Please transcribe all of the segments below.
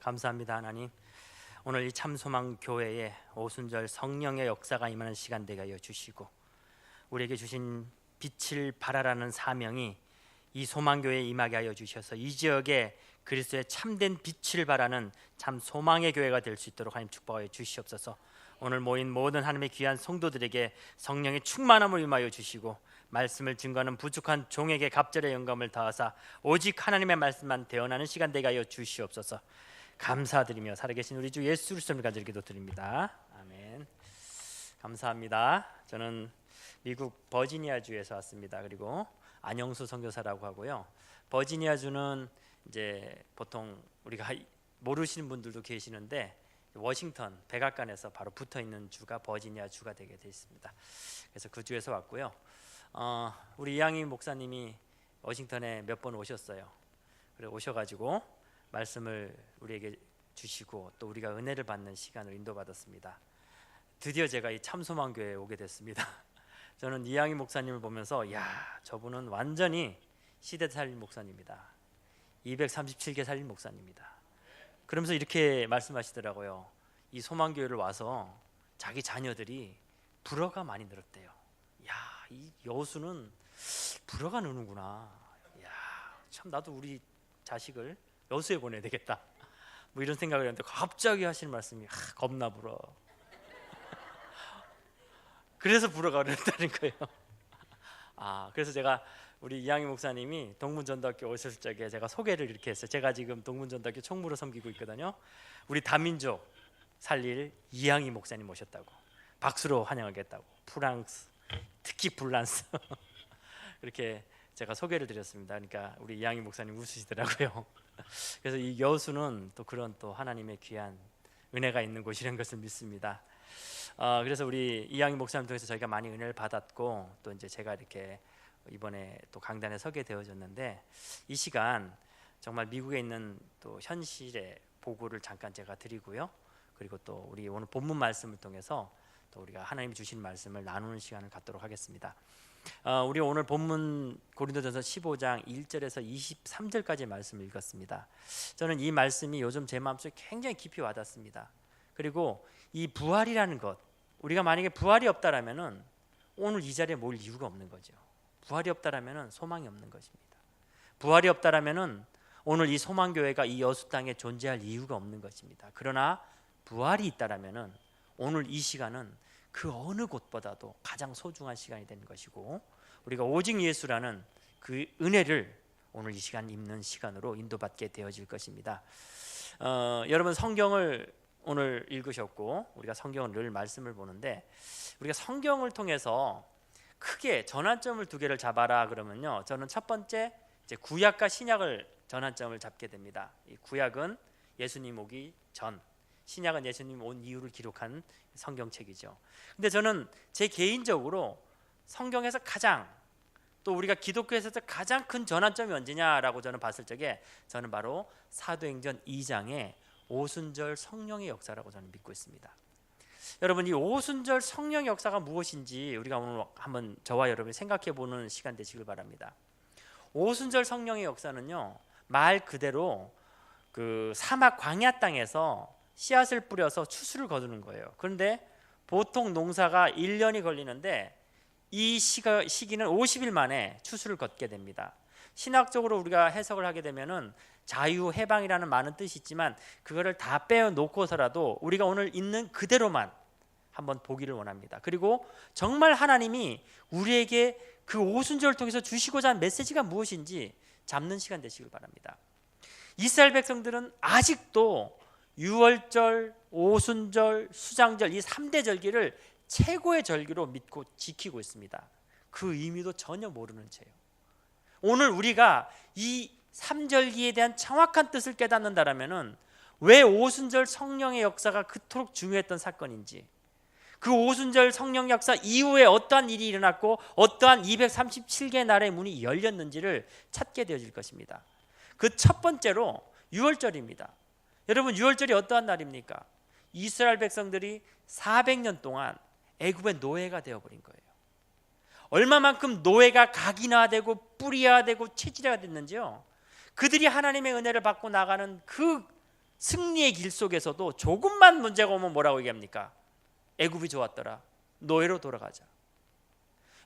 감사합니다. 하나님, 오늘 이 참소망 교회에 오순절 성령의 역사가 임하는 시간 되게 하여 주시고, 우리에게 주신 빛을 발하라는 사명이 이 소망교회에 임하게 하여 주셔서 이 지역에 그리스도의 참된 빛을 발하는 참 소망의 교회가 될 수 있도록 하나님 축복하여 주시옵소서. 오늘 모인 모든 하나님의 귀한 성도들에게 성령의 충만함을 임하여 주시고, 말씀을 증거하는 부족한 종에게 갑절의 영감을 다하사 오직 하나님의 말씀만 대언하는 시간 되게 하여 주시옵소서. 감사드리며 살아계신 우리 주 예수 그리스도를 가지고 기도드립니다. 아멘. 감사합니다. 저는 미국 버지니아주에서 왔습니다. 그리고 안영수 선교사라고 하고요. 버지니아주는 이제 보통 우리가 모르시는 분들도 계시는데 워싱턴 백악관에서 바로 붙어 있는 주가 버지니아 주가 되게 돼 있습니다. 그래서 그 주에서 왔고요. 우리 이양희 목사님이 워싱턴에 몇 번 오셨어요. 그래 오셔가지고 말씀을 우리에게 주시고 또 우리가 은혜를 받는 시간을 인도받았습니다. 드디어 제가 이 참소망교회에 오게 됐습니다. 저는 이양희 목사님을 보면서 야, 저분은 완전히 시대 살린 목사님이다. 237개 살린 목사님이다. 그러면서 이렇게 말씀하시더라고요. 이 소망교회를 와서 자기 자녀들이 불어가 많이 늘었대요. 야, 이 여수는 불어가 느는구나. 야, 참 나도 우리 자식을 여수에 보내야 되겠다. 뭐 이런 생각을 했는데 갑자기 하시는 말씀이 겁나 불어. 그래서 불어가 그랬다는 거예요. 그래서 제가 우리 이양희 목사님이 동문전도학교 오셨을 적에 제가 소개를 이렇게 했어요. 제가 지금 동문전도학교 총무로 섬기고 있거든요. 우리 다민족 살릴 이양희 목사님 오셨다고 박수로 환영하겠다고. 프랑스, 특히 불란스 그렇게 제가 소개를 드렸습니다. 그러니까 우리 이양희 목사님 웃으시더라고요. 그래서 이 여수는 또 그런 또 하나님의 귀한 은혜가 있는 곳이라는 것을 믿습니다. 그래서 우리 이양희 목사님 통해서 저희가 많이 은혜를 받았고 또 이제 제가 이렇게 이번에 또 강단에 서게 되어졌는데 이 시간 정말 미국에 있는 또 현실의 보고를 잠깐 제가 드리고요. 그리고 또 우리 오늘 본문 말씀을 통해서 또 우리가 하나님이 주신 말씀을 나누는 시간을 갖도록 하겠습니다. 우리 오늘 본문 고린도전서 15장 1절에서 23절까지의 말씀을 읽었습니다. 저는 이 말씀이 요즘 제 마음속에 굉장히 깊이 와닿습니다. 그리고 이 부활이라는 것, 우리가 만약에 부활이 없다라면은 오늘 이 자리에 모일 이유가 없는 거죠. 부활이 없다라면은 소망이 없는 것입니다. 부활이 없다라면은 오늘 이 소망교회가 이 여수 땅에 존재할 이유가 없는 것입니다. 그러나 부활이 있다라면은 오늘 이 시간은 그 어느 곳보다도 가장 소중한 시간이 되는 것이고 우리가 오직 예수라는 그 은혜를 오늘 이 시간 읽는 시간으로 인도받게 되어질 것입니다. 여러분 성경을 오늘 읽으셨고 우리가 성경을 늘 말씀을 보는데 우리가 성경을 통해서 크게 전환점을 두 개를 잡아라 그러면요, 저는 첫 번째 이제 구약과 신약을 전환점을 잡게 됩니다. 이 구약은 예수님 오기 전, 신약은 예수님 온 이후를 기록한 성경책이죠. 근데 저는 제 개인적으로 성경에서 가장 또 우리가 기독교에서 가장 큰 전환점이 언제냐라고 저는 봤을 적에 저는 바로 사도행전 2장의 오순절 성령의 역사라고 저는 믿고 있습니다. 여러분 이 오순절 성령의 역사가 무엇인지 우리가 오늘 한번 저와 여러분이 생각해 보는 시간 되시길 바랍니다. 오순절 성령의 역사는요, 말 그대로 그 사막 광야 땅에서 씨앗을 뿌려서 추수를 거두는 거예요. 그런데 보통 농사가 1년이 걸리는데 이 시기는 50일 만에 추수를 걷게 됩니다. 신학적으로 우리가 해석을 하게 되면은 자유, 해방이라는 많은 뜻이 있지만 그거를 다 빼놓고서라도 우리가 오늘 있는 그대로만 한번 보기를 원합니다. 그리고 정말 하나님이 우리에게 그 오순절을 통해서 주시고자 하는 메시지가 무엇인지 잡는 시간 되시길 바랍니다. 이스라엘 백성들은 아직도 유월절, 오순절, 수장절 이 3대 절기를 최고의 절기로 믿고 지키고 있습니다. 그 의미도 전혀 모르는 채요. 오늘 우리가 이 3절기에 대한 정확한 뜻을 깨닫는다라면은 왜 오순절 성령의 역사가 그토록 중요했던 사건인지, 그 오순절 성령 역사 이후에 어떠한 일이 일어났고 어떠한 237개의 나라의 문이 열렸는지를 찾게 되어질 것입니다. 그 첫 번째로 유월절입니다. 여러분 유월절이 어떠한 날입니까? 이스라엘 백성들이 400년 동안 애굽의 노예가 되어버린 거예요. 얼마만큼 노예가 각인화되고 뿌리화되고 체질화됐는지요. 그들이 하나님의 은혜를 받고 나가는 그 승리의 길 속에서도 조금만 문제가 오면 뭐라고 얘기합니까? 애굽이 좋았더라. 노예로 돌아가자.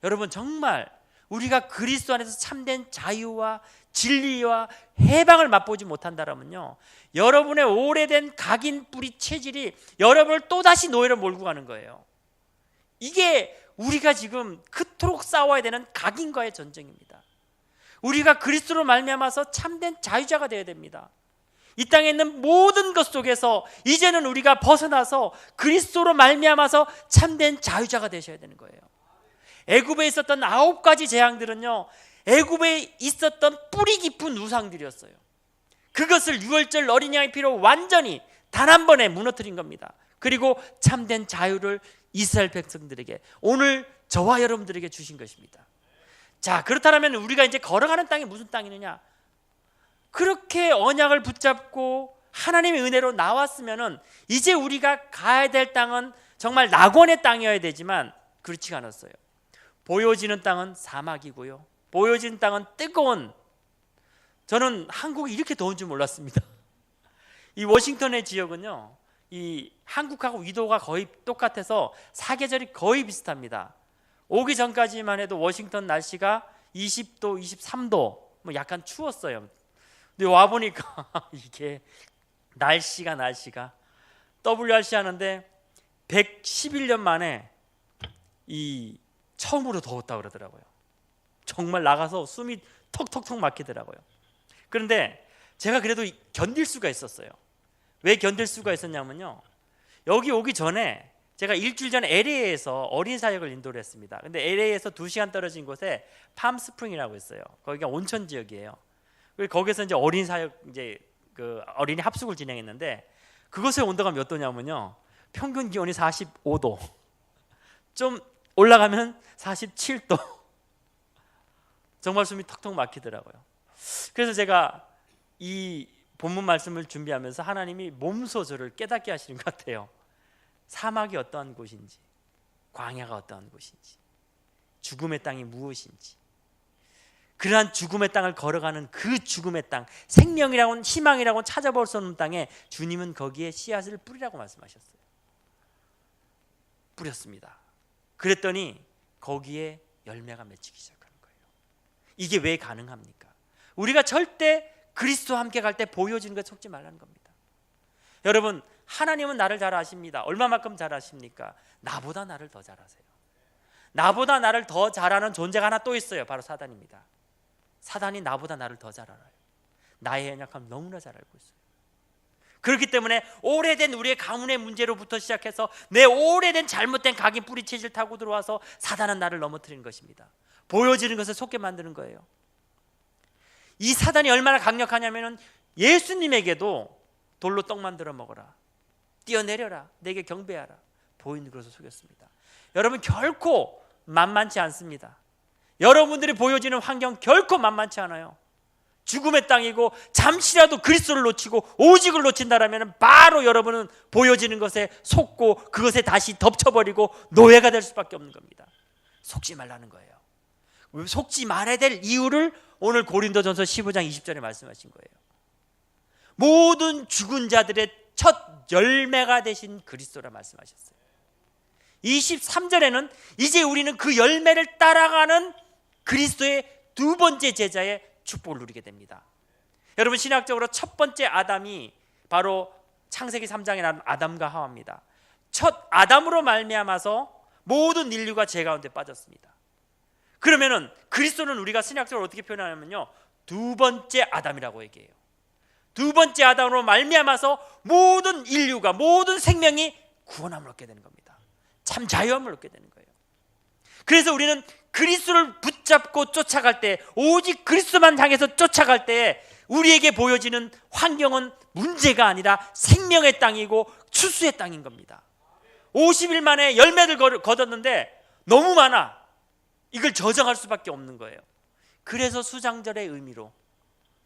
여러분, 정말 우리가 그리스도 안에서 참된 자유와 진리와 해방을 맛보지 못한다면요, 여러분의 오래된 각인 뿌리 체질이 여러분을 또다시 노예로 몰고 가는 거예요. 이게 우리가 지금 그토록 싸워야 되는 각인과의 전쟁입니다. 우리가 그리스도로 말미암아서 참된 자유자가 되어야 됩니다. 이 땅에 있는 모든 것 속에서 이제는 우리가 벗어나서 그리스도로 말미암아서 참된 자유자가 되셔야 되는 거예요. 애굽에 있었던 9가지 재앙들은요, 애굽에 있었던 뿌리 깊은 우상들이었어요. 그것을 유월절 어린 양의 피로 완전히 단 한 번에 무너뜨린 겁니다. 그리고 참된 자유를 이스라엘 백성들에게, 오늘 저와 여러분들에게 주신 것입니다. 자, 그렇다면 우리가 이제 걸어가는 땅이 무슨 땅이느냐? 그렇게 언약을 붙잡고 하나님의 은혜로 나왔으면은 이제 우리가 가야 될 땅은 정말 낙원의 땅이어야 되지만 그렇지가 않았어요. 보여지는 땅은 사막이고요, 보여지는 땅은 뜨거운, 저는 한국이 이렇게 더운 줄 몰랐습니다. 이 워싱턴의 지역은요, 이 한국하고 위도가 거의 똑같아서 사계절이 거의 비슷합니다. 오기 전까지만 해도 워싱턴 날씨가 20도, 23도, 뭐 약간 추웠어요. 근데 와 보니까 이게 날씨가 WRC 하는데 111년 만에 이 처음으로 더웠다 그러더라고요. 정말 나가서 숨이 턱턱턱 막히더라고요. 그런데 제가 그래도 견딜 수가 있었어요. 왜 견딜 수가 있었냐면요, 여기 오기 전에 제가 일주일 전에 LA에서 어린 사역을 인도를 했습니다. 근데 LA에서 2시간 떨어진 곳에 팜스프링이라고 있어요. 거기가 온천 지역이에요. 거기서 이제 어린 사역, 이제 그 어린이 합숙을 진행했는데, 그곳의 온도가 몇 도냐면요, 평균 기온이 45도, 좀 올라가면 47도. 정말 숨이 턱턱 막히더라고요. 그래서 제가 이 본문 말씀을 준비하면서 하나님이 몸소 저를 깨닫게 하시는 것 같아요. 사막이 어떠한 곳인지, 광야가 어떠한 곳인지, 죽음의 땅이 무엇인지, 그러한 죽음의 땅을 걸어가는 그 죽음의 땅, 생명이라고는 희망이라고는 찾아볼 수 없는 땅에 주님은 거기에 씨앗을 뿌리라고 말씀하셨어요. 뿌렸습니다. 그랬더니 거기에 열매가 맺히기 시작하는 거예요. 이게 왜 가능합니까? 우리가 절대 그리스도와 함께 갈 때 보여지는 것 속지 말라는 겁니다. 여러분, 하나님은 나를 잘 아십니다. 얼마만큼 잘 아십니까? 나보다 나를 더 잘 아세요. 나보다 나를 더 잘 아는 존재가 하나 또 있어요. 바로 사단입니다. 사단이 나보다 나를 더 잘 알아요. 나의 연약함을 너무나 잘 알고 있어요. 그렇기 때문에 오래된 우리의 가문의 문제로부터 시작해서 내 오래된 잘못된 각인 뿌리채질 타고 들어와서 사단은 나를 넘어뜨리는 것입니다. 보여지는 것을 속게 만드는 거예요. 이 사단이 얼마나 강력하냐면 예수님에게도 돌로 떡 만들어 먹어라, 뛰어내려라, 내게 경배하라, 보이는 것으로 속였습니다. 여러분, 결코 만만치 않습니다. 여러분들이 보여지는 환경 결코 만만치 않아요. 죽음의 땅이고, 잠시라도 그리스도를 놓치고 오직을 놓친다라면 바로 여러분은 보여지는 것에 속고 그것에 다시 덮쳐버리고 노예가 될 수밖에 없는 겁니다. 속지 말라는 거예요. 속지 말아야 될 이유를 오늘 고린도전서 15장 20절에 말씀하신 거예요. 모든 죽은 자들의 첫 열매가 되신 그리스도라 말씀하셨어요. 23절에는 이제 우리는 그 열매를 따라가는 그리스도의 두 번째 제자의 축복을 누리게 됩니다. 여러분, 신학적으로 첫 번째 아담이 바로 창세기 3장에 나온 아담과 하와입니다. 첫 아담으로 말미암아서 모든 인류가 죄 가운데 빠졌습니다. 그러면은 그리스도는 우리가 신학적으로 어떻게 표현하냐면요, 두 번째 아담이라고 얘기해요. 두 번째 아담으로 말미암아서 모든 인류가, 모든 생명이 구원함을 얻게 되는 겁니다. 참 자유함을 얻게 되는 거예요. 그래서 우리는 그리스도를 붙잡고 쫓아갈 때, 오직 그리스도만 향해서 쫓아갈 때 우리에게 보여지는 환경은 문제가 아니라 생명의 땅이고 추수의 땅인 겁니다. 50일 만에 열매를 거뒀는데 너무 많아. 이걸 저장할 수밖에 없는 거예요. 그래서 수장절의 의미로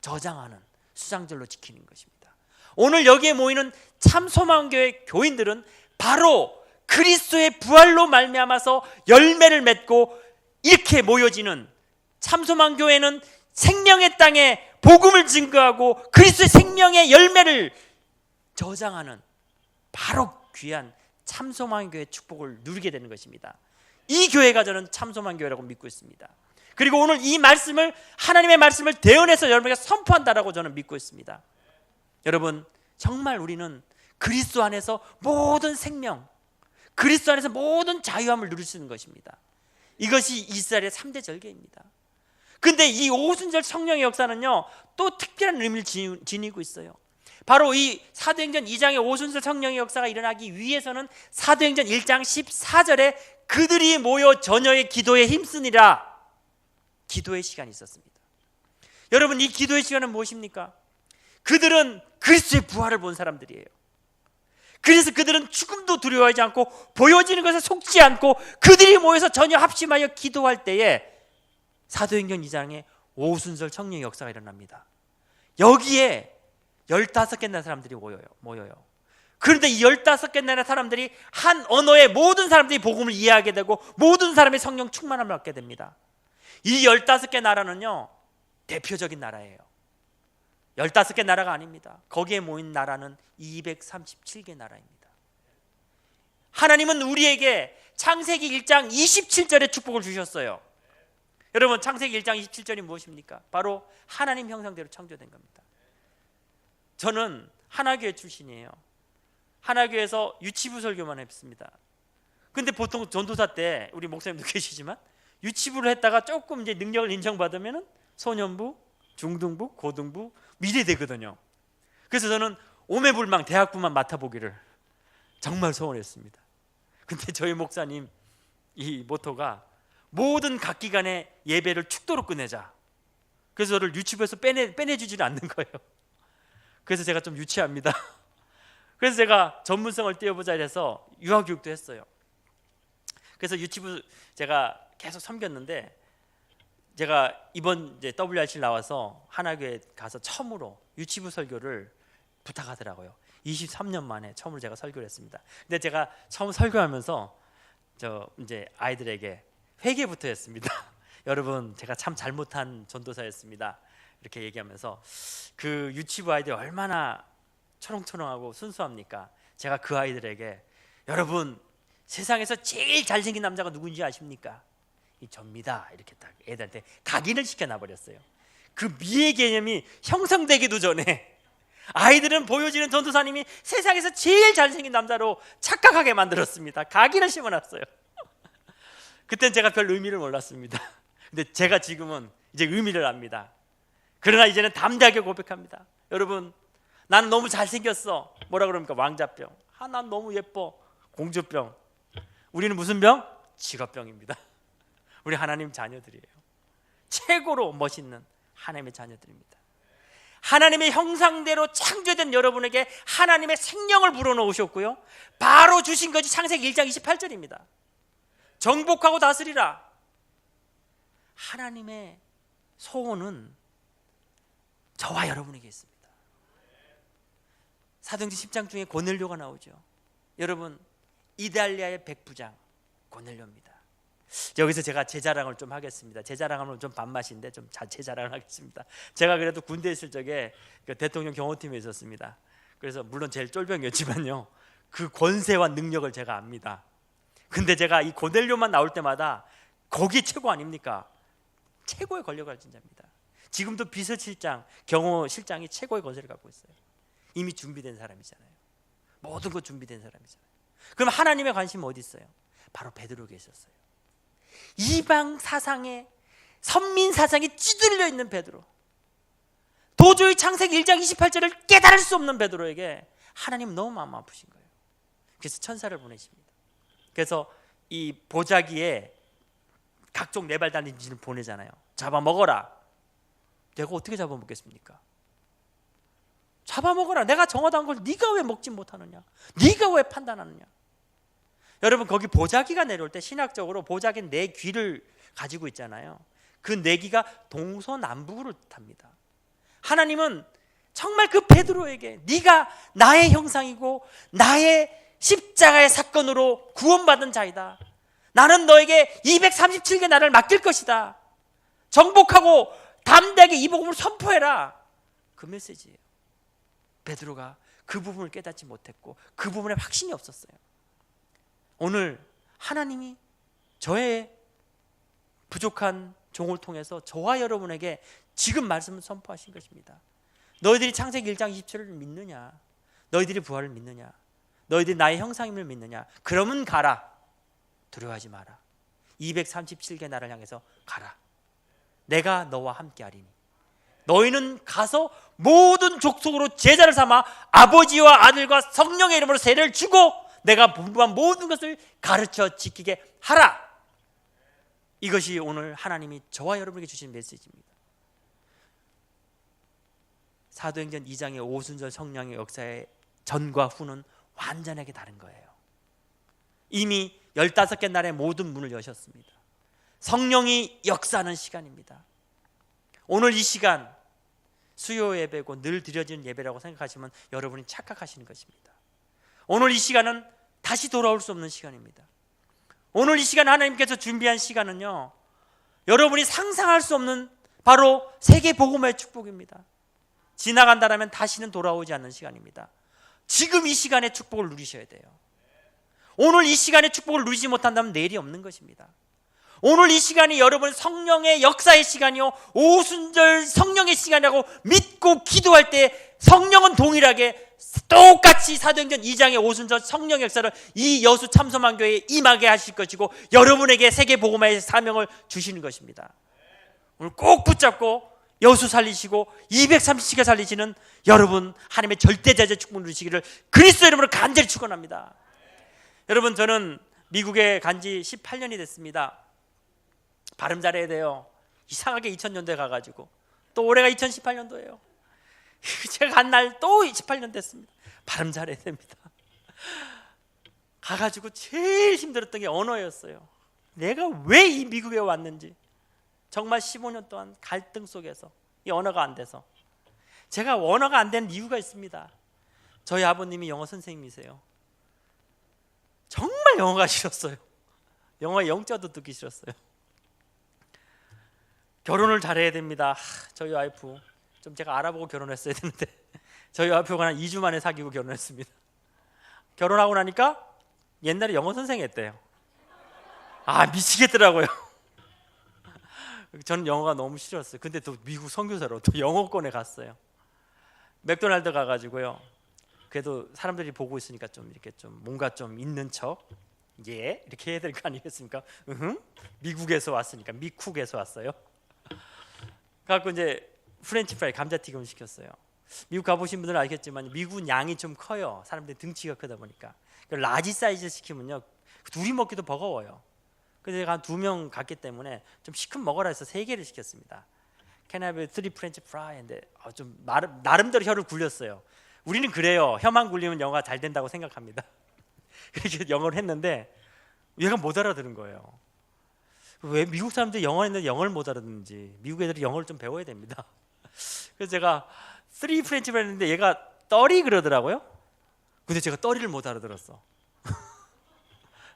저장하는, 수장절로 지키는 것입니다. 오늘 여기에 모이는 참소망교회 교인들은 바로 그리스도의 부활로 말미암아서 열매를 맺고 이렇게 모여지는, 참소망교회는 생명의 땅에 복음을 증거하고 그리스도의 생명의 열매를 저장하는 바로 귀한 참소망 교회의 축복을 누리게 되는 것입니다. 이 교회가 저는 참소망 교회라고 믿고 있습니다. 그리고 오늘 이 말씀을, 하나님의 말씀을 대언해서 여러분에게 선포한다라고 저는 믿고 있습니다. 여러분, 정말 우리는 그리스도 안에서 모든 생명, 그리스도 안에서 모든 자유함을 누릴 수 있는 것입니다. 이것이 이스라엘의 3대 절개입니다. 근데 이 오순절 성령의 역사는요, 또 특별한 의미를 지니고 있어요. 바로 이 사도행전 2장의 오순절 성령의 역사가 일어나기 위해서는 사도행전 1장 14절에 그들이 모여 전혀의 기도에 힘쓰니라, 기도의 시간이 있었습니다. 여러분, 이 기도의 시간은 무엇입니까? 그들은 그리스도의 부활을 본 사람들이에요. 그래서 그들은 죽음도 두려워하지 않고 보여지는 것에 속지 않고 그들이 모여서 전혀 합심하여 기도할 때에 사도행전 2장에 오순절 성령의 역사가 일어납니다. 여기에 15개나 사람들이 모여요. 그런데 이 15개나 사람들이 한 언어의 모든 사람들이 복음을 이해하게 되고 모든 사람의 성령 충만함을 얻게 됩니다. 이 15개 나라는요, 대표적인 나라예요. 15개 나라가 아닙니다. 거기에 모인 나라는 237개 나라입니다. 하나님은 우리에게 창세기 1장 27절에 축복을 주셨어요. 여러분, 창세기 1장 27절이 무엇입니까? 바로 하나님 형상대로 창조된 겁니다. 저는 하나교회 출신이에요. 하나교회에서 유치부 설교만 했습니다. 근데 보통 전도사 때 우리 목사님도 계시지만 유치부를 했다가 조금 이제 능력을 인정받으면 소년부, 중등부, 고등부, 미래되거든요. 그래서 저는 오매불망 대학부만 맡아보기를 정말 소원했습니다. 근데 저희 목사님 이 모토가 모든 각 기관의 예배를 축도로 끝내자. 그래서 저를 유치부에서 빼내주지는 않는 거예요. 그래서 제가 좀 유치합니다. 그래서 제가 전문성을 띄워보자 해서 유아교육도 했어요. 그래서 유치부 제가 계속 섬겼는데, 제가 이번 이제 WRC 나와서 하나교회 가서 처음으로 유치부 설교를 부탁하더라고요. 23년 만에 처음으로 제가 설교를 했습니다. 근데 제가 처음 설교하면서 이제 아이들에게 회개부터 했습니다. 여러분, 제가 참 잘못한 전도사였습니다. 이렇게 얘기하면서 그 유치부 아이들이 얼마나 초롱초롱하고 순수합니까? 제가 그 아이들에게, 여러분, 세상에서 제일 잘생긴 남자가 누군지 아십니까? 이 접니다. 이렇게 딱 애들한테 각인을 시켜놔버렸어요. 그 미의 개념이 형성되기도 전에 아이들은 보여지는 전도사님이 세상에서 제일 잘생긴 남자로 착각하게 만들었습니다. 각인을 심어놨어요. 그땐 제가 별 의미를 몰랐습니다. 근데 제가 지금은 이제 의미를 압니다. 그러나 이제는 담대하게 고백합니다. 여러분, 나는 너무 잘생겼어. 뭐라 그럽니까? 왕자병. 난 너무 예뻐. 공주병. 우리는 무슨 병? 직업병입니다. 우리 하나님 자녀들이에요. 최고로 멋있는 하나님의 자녀들입니다. 하나님의 형상대로 창조된 여러분에게 하나님의 생명을 불어넣으셨고요, 바로 주신 것이 창세기 1장 28절입니다. 정복하고 다스리라. 하나님의 소원은 저와 여러분에게 있습니다. 사도행전 10장 중에 고넬료가 나오죠. 여러분, 이달리아의 백부장 고넬료입니다. 여기서 제가 제 자랑을 좀 하겠습니다. 제 자랑은 좀 반맛인데 좀 제 자랑을 하겠습니다. 제가 그래도 군대에 있을 적에 그 대통령 경호팀에 있었습니다. 그래서 물론 제일 쫄병이었지만요, 그 권세와 능력을 제가 압니다. 근데 제가 이 고넬료만 나올 때마다 거기 최고 아닙니까? 최고의 권력을 가진 자입니다. 지금도 비서실장, 경호실장이 최고의 권세를 갖고 있어요. 이미 준비된 사람이잖아요. 모든 것 준비된 사람이잖아요. 그럼 하나님의 관심은 어디 있어요? 바로 베드로에게 있었어요. 이방 사상에, 선민 사상에 찌들려 있는 베드로, 도저히 창세기 1장 28절을 깨달을 수 없는 베드로에게 하나님은 너무 마음 아프신 거예요. 그래서 천사를 보내십니다. 그래서 이 보자기에 각종 네발 달린 진을 보내잖아요. 잡아먹어라. 내가 어떻게 잡아먹겠습니까? 잡아먹어라. 내가 정하다 걸 네가 왜 먹지 못하느냐? 네가 왜 판단하느냐? 여러분, 거기 보자기가 내려올 때 신학적으로 보자기는 네 귀를 가지고 있잖아요. 그 네 귀가 동서남북으로 뜻합니다. 하나님은 정말 그 베드로에게 네가 나의 형상이고 나의 십자가의 사건으로 구원받은 자이다. 나는 너에게 237개 나라를 맡길 것이다. 정복하고 담대하게 이 복음을 선포해라. 그 메시지예요. 베드로가 그 부분을 깨닫지 못했고 그 부분에 확신이 없었어요. 오늘 하나님이 저의 부족한 종을 통해서 저와 여러분에게 지금 말씀을 선포하신 것입니다. 너희들이 창세기 1장 20절을 믿느냐? 너희들이 부활을 믿느냐? 너희들이 나의 형상임을 믿느냐? 그러면 가라. 두려워하지 마라. 237개 나라를 향해서 가라. 내가 너와 함께하리니 너희는 가서 모든 족속으로 제자를 삼아 아버지와 아들과 성령의 이름으로 세례를 주고 내가 분부한 모든 것을 가르쳐 지키게 하라. 이것이 오늘 하나님이 저와 여러분에게 주신 메시지입니다. 사도행전 2장의 오순절 성령의 역사의 전과 후는 완전하게 다른 거예요. 이미 15개 날의 모든 문을 여셨습니다. 성령이 역사하는 시간입니다. 오늘 이 시간 수요 예배고 늘 드려지는 예배라고 생각하시면 여러분이 착각하시는 것입니다. 오늘 이 시간은 다시 돌아올 수 없는 시간입니다. 오늘 이 시간 하나님께서 준비한 시간은요, 여러분이 상상할 수 없는 바로 세계 복음화의 축복입니다. 지나간다라면 다시는 돌아오지 않는 시간입니다. 지금 이 시간의 축복을 누리셔야 돼요. 오늘 이 시간의 축복을 누리지 못한다면 내일이 없는 것입니다. 오늘 이 시간이 여러분 성령의 역사의 시간이요, 오순절 성령의 시간이라고 믿고 기도할 때 성령은 동일하게 똑같이 사도행전 2장의 오순절 성령 역사를 이 여수 참소만교회에 임하게 하실 것이고 여러분에게 세계 복음화의 사명을 주시는 것입니다. 오늘 꼭 붙잡고 여수 살리시고 230시가 살리시는 여러분, 하나님의 절대자재 축복 누리시기를 그리스도 이름으로 간절히 축원합니다. 여러분, 저는 미국에 간 지 18년이 됐습니다. 발음 잘해야 돼요. 이상하게 2000년도에 가가지고 또 올해가 2018년도예요. 제가 간 날 또 18년 됐습니다. 발음 잘해야 됩니다. 가가지고 제일 힘들었던 게 언어였어요. 내가 왜 이 미국에 왔는지 정말 15년 동안 갈등 속에서 이 언어가 안 돼서, 제가 언어가 안 되는 이유가 있습니다. 저희 아버님이 영어 선생님이세요. 정말 영어가 싫었어요. 영어의 영자도 듣기 싫었어요. 결혼을 잘해야 됩니다. 저희 와이프 좀 제가 알아보고 결혼했어야 되는데 저희 와이프가 한 2주 만에 사귀고 결혼했습니다. 결혼하고 나니까 옛날에 영어 선생 했대요. 미치겠더라고요. 저는 영어가 너무 싫었어요. 근데 또 미국 선교사로 또 영어권에 갔어요. 맥도날드 가가지고요, 그래도 사람들이 보고 있으니까 좀 이렇게 좀 뭔가 좀 있는 척, 예 이렇게 해야 될 거 아니겠습니까? 미국에서 왔으니까, 미쿡에서 왔어요. 그래갖고 이제 프렌치 프라이 감자튀김을 시켰어요. 미국 가보신 분들은 알겠지만 미국은 양이 좀 커요. 사람들이 등치가 크다 보니까. 라지 사이즈 시키면요, 둘이 먹기도 버거워요. 그래서 제가 한 2명 갔기 때문에 좀 시큼 먹어라 해서 3개를 시켰습니다. Can I have 3 French fry인데 좀 나름대로 혀를 굴렸어요. 우리는 그래요. 혀만 굴리면 영어가 잘 된다고 생각합니다. 그렇게 영어를 했는데 얘가 못 알아들은 거예요. 왜 미국 사람들이 영어 했는데 영어를 못 알아듣는지. 미국 애들이 영어를 좀 배워야 됩니다. 그래서 제가 3 French fry 했는데 얘가 떨이 그러더라고요. 근데 제가 떨이를 못 알아들었어.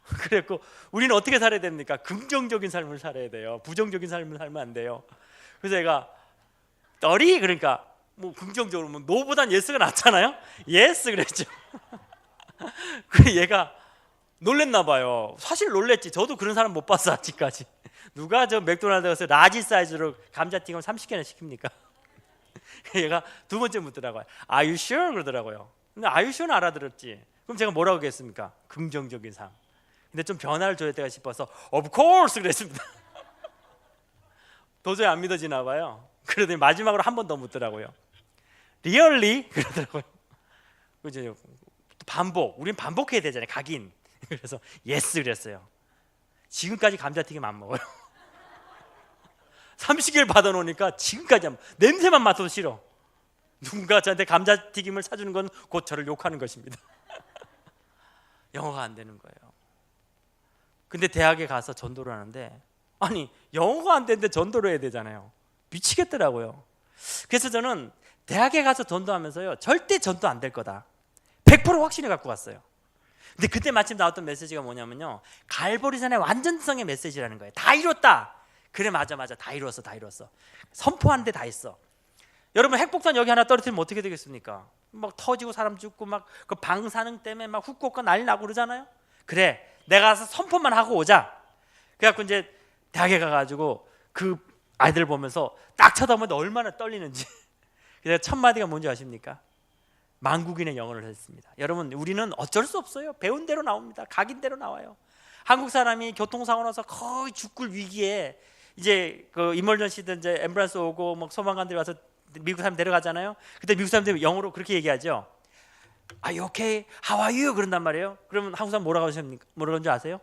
그랬고, 우리는 어떻게 살아야 됩니까? 긍정적인 삶을 살아야 돼요. 부정적인 삶을 살면 안 돼요. 그래서 제가 떨이 그러니까 뭐 긍정적으로 뭐 노보단 예스가 낫잖아요. 예스 그랬죠. 그래 얘가 놀랬나 봐요. 사실 놀랬지. 저도 그런 사람 못 봤어 아직까지. 누가 저 맥도날드 가서 라지 사이즈로 감자튀김 30개나 시킵니까? 얘가 두 번째 묻더라고요. Are you sure? 그러더라고요. 근데 Are you sure는 알아들었지. 그럼 제가 뭐라고 했습니까? 긍정적인 삶. 근데 좀 변화를 줘야 되가 싶어서 Of course 그랬습니다. 도저히 안 믿어지나 봐요. 그러더니 마지막으로 한 번 더 묻더라고요. Really? 그러더라고요. 이제 반복. 우린 반복해야 되잖아요. 각인. 그래서 yes 그랬어요. 지금까지 감자튀김 안 먹어요. 30개를 받아놓으니까 지금까지 냄새만 맡아도 싫어. 누군가 저한테 감자튀김을 사주는 건 곧 저를 욕하는 것입니다. 영어가 안 되는 거예요. 근데 대학에 가서 전도를 하는데, 아니 영어가 안 되는데 전도를 해야 되잖아요. 미치겠더라고요. 그래서 저는 대학에 가서 전도하면서요, 절대 전도 안 될 거다 100% 확신을 갖고 갔어요. 근데 그때 마침 나왔던 메시지가 뭐냐면요, 갈보리산의 완전성의 메시지라는 거예요. 다 이뤘다. 그래 맞아 다 이뤘어. 선포하는데 다 했어. 여러분 핵폭탄 여기 하나 떨어뜨리면 어떻게 되겠습니까? 막 터지고 사람 죽고 막 그 방사능 때문에 막 후쿠오카 난리 나고 그러잖아요. 그래, 내가 가서 선포만 하고 오자. 그래갖고 이제 대학에 가가지고 그 아이들 보면서 딱 쳐다보면 얼마나 떨리는지. 그래서 첫 마디가 뭔지 아십니까? 만국인의 영어를 했습니다. 여러분, 우리는 어쩔 수 없어요. 배운 대로 나옵니다. 각인 대로 나와요. 한국 사람이 교통사고 나서 거의 죽을 위기에 이제 그 이멀전시든 이제 앰뷸런스 오고 막 소방관들이 와서 미국 사람 데려가잖아요. 그때 미국 사람들이 영어로 그렇게 얘기하죠. Are you okay? How are you? 그런단 말이에요. 그러면 한국 사람 뭐라고 하십니까? 뭐라고 하는지 아세요?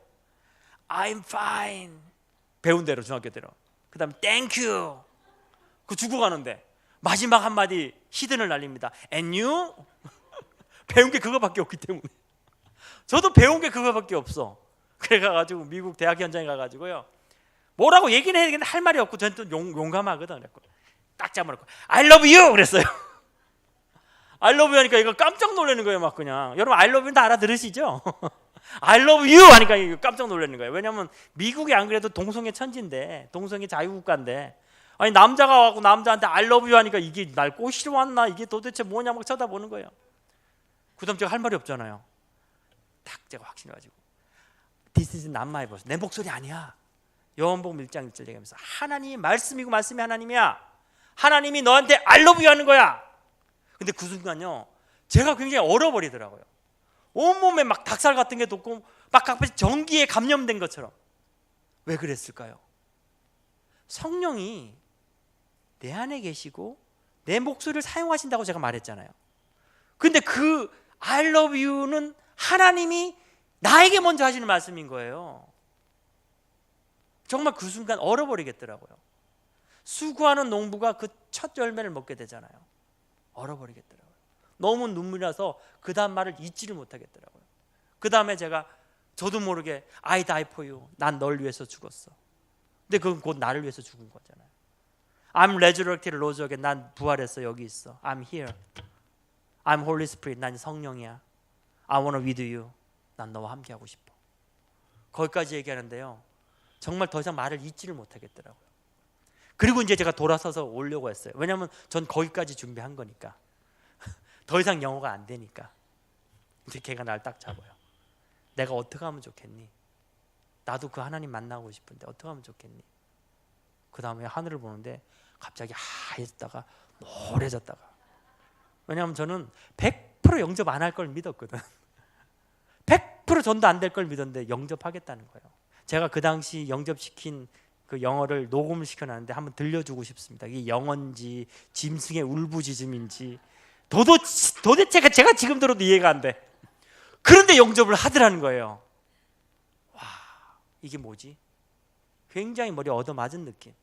I'm fine. 배운 대로, 중학교 대로. 그 다음에 Thank you. 그 죽어가는데 마지막 한마디 히든을 날립니다. And you? 배운 게 그거밖에 없기 때문에. 저도 배운 게 그거밖에 없어. 그래가지고 미국 대학 현장에 가가지고요, 뭐라고 얘기는 해야 되겠는데 할 말이 없고 저는 또 용감하거든. 그래서 딱 잡아놓고 I love you 그랬어요. I love you 하니까 이거 깜짝 놀라는 거예요. 막 그냥. 여러분 I love you 다 알아들으시죠? I love you 하니까 이거 깜짝 놀라는 거예요. 왜냐하면 미국이 안 그래도 동성애 천지인데, 동성애 자유국가인데, 아니 남자가 와고 남자한테 I love you 하니까 이게 날 꼬시러 왔나, 이게 도대체 뭐냐 막 쳐다보는 거예요. 그 다음 제가 할 말이 없잖아요. 딱 제가 확신해가지고 This is not my voice. 내 목소리 아니야. 요한복음 1장 1절 얘기하면서 하나님이 말씀이고 말씀이 하나님이야. 하나님이 너한테 I love you 하는 거야. 근데 그 순간요, 제가 굉장히 얼어버리더라고요. 온몸에 막 닭살 같은 게 돋고 막 갑자기 전기에 감염된 것처럼. 왜 그랬을까요? 성령이 내 안에 계시고 내 목소리를 사용하신다고 제가 말했잖아요. 근데 그 I love you는 하나님이 나에게 먼저 하시는 말씀인 거예요. 정말 그 순간 얼어버리겠더라고요. 수고하는 농부가 그 첫 열매를 먹게 되잖아요. 얼어버리겠더라고요. 너무 눈물이 나서 그 다음 말을 잊지를 못하겠더라고요. 그 다음에 제가 저도 모르게 I die for you. 난 널 위해서 죽었어. 근데 그건 곧 나를 위해서 죽은 거잖아요. I'm resurrected, rose again. 난 부활했어. 여기 있어. I'm here. I'm Holy Spirit. 난 성령이야. I wanna with you. 난 너와 함께 하고 싶어. 거기까지 얘기하는데요, 정말 더 이상 말을 잊지를 못하겠더라고요. 그리고 이제 제가 돌아서서 오려고 했어요. 왜냐하면 전 거기까지 준비한 거니까. 더 이상 영어가 안 되니까. 이제 걔가 날 딱 잡아요. 내가 어떻게 하면 좋겠니? 나도 그 하나님 만나고 싶은데 어떻게 하면 좋겠니? 그 다음에 하늘을 보는데 갑자기 하얘졌다가 노래졌다가. 왜냐하면 저는 100% 영접 안 할 걸 믿었거든. 100% 전도 안 될 걸 믿었는데 영접하겠다는 거예요. 제가 그 당시 영접시킨 그 영어를 녹음을 시켜놨는데 한번 들려주고 싶습니다. 이게 영어인지 짐승의 울부짖음인지 도대체 제가 지금 들어도 이해가 안 돼. 그런데 영접을 하더라는 거예요. 와, 이게 뭐지? 굉장히 머리 얻어맞은 느낌.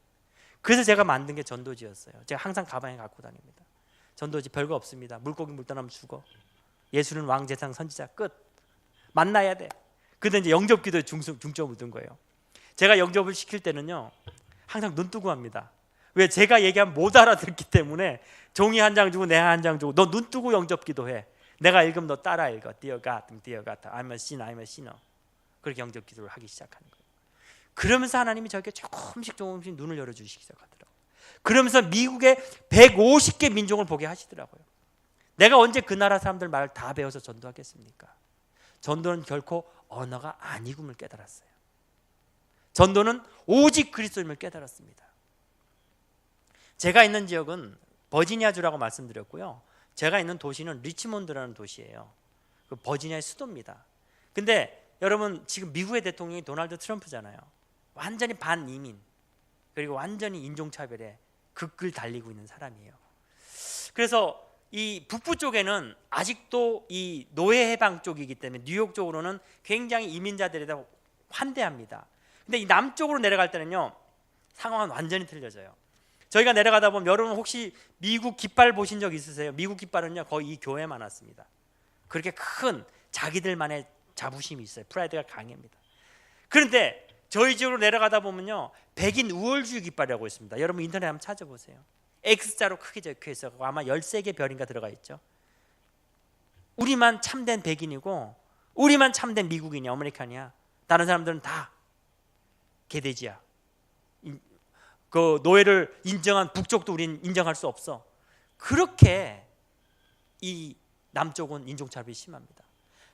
그래서 제가 만든 게 전도지였어요. 제가 항상 가방에 갖고 다닙니다. 전도지 별거 없습니다. 물고기 물 떠나면 죽어. 예수는 왕제상 선지자 끝. 만나야 돼. 근데 이제 영접 기도에 중점을 둔 거예요. 제가 영접을 시킬 때는요, 항상 눈 뜨고 합니다. 왜? 제가 얘기하면 못 알아듣기 때문에 종이 한 장 주고 내 한 장 주고 너 눈 뜨고 영접 기도해. 내가 읽으면 너 따라 읽어. Dear God, Dear God, I'm a sinner, I'm a sinner. 그렇게 영접 기도를 하기 시작하는 거예요. 그러면서 하나님이 저에게 조금씩 눈을 열어주시기 시작하더라고요. 그러면서 미국의 150개 민족을 보게 하시더라고요. 내가 언제 그 나라 사람들 말을 다 배워서 전도하겠습니까? 전도는 결코 언어가 아니금을 깨달았어요. 전도는 오직 그리스도임을 깨달았습니다. 제가 있는 지역은 버지니아주라고 말씀드렸고요. 제가 있는 도시는 리치몬드라는 도시예요. 그 버지니아의 수도입니다. 근데 여러분, 지금 미국의 대통령이 도널드 트럼프잖아요. 완전히 반이민, 그리고 완전히 인종차별에 극을 달리고 있는 사람이에요. 그래서 이 북부 쪽에는 아직도 이 노예 해방 쪽이기 때문에 뉴욕 쪽으로는 굉장히 이민자들에 대해 환대합니다. 근데 이 남쪽으로 내려갈 때는요, 상황은 완전히 틀려져요. 저희가 내려가다 보면 여러분 혹시 미국 깃발 보신 적 있으세요? 미국 깃발은요 거의 이 교회만 왔습니다. 그렇게 큰 자기들만의 자부심이 있어요. 프라이드가 강합니다. 그런데 저희 지역으로 내려가다 보면요, 백인 우월주의 깃발이라고 있습니다. 여러분 인터넷 한번 찾아보세요. X자로 크게 적혀 있어요. 아마 13개 별인가 들어가 있죠. 우리만 참된 백인이고 우리만 참된 미국인이야, 아메리칸이야. 다른 사람들은 다 개돼지야. 그 노예를 인정한 북쪽도 우린 인정할 수 없어. 그렇게 이 남쪽은 인종차별이 심합니다.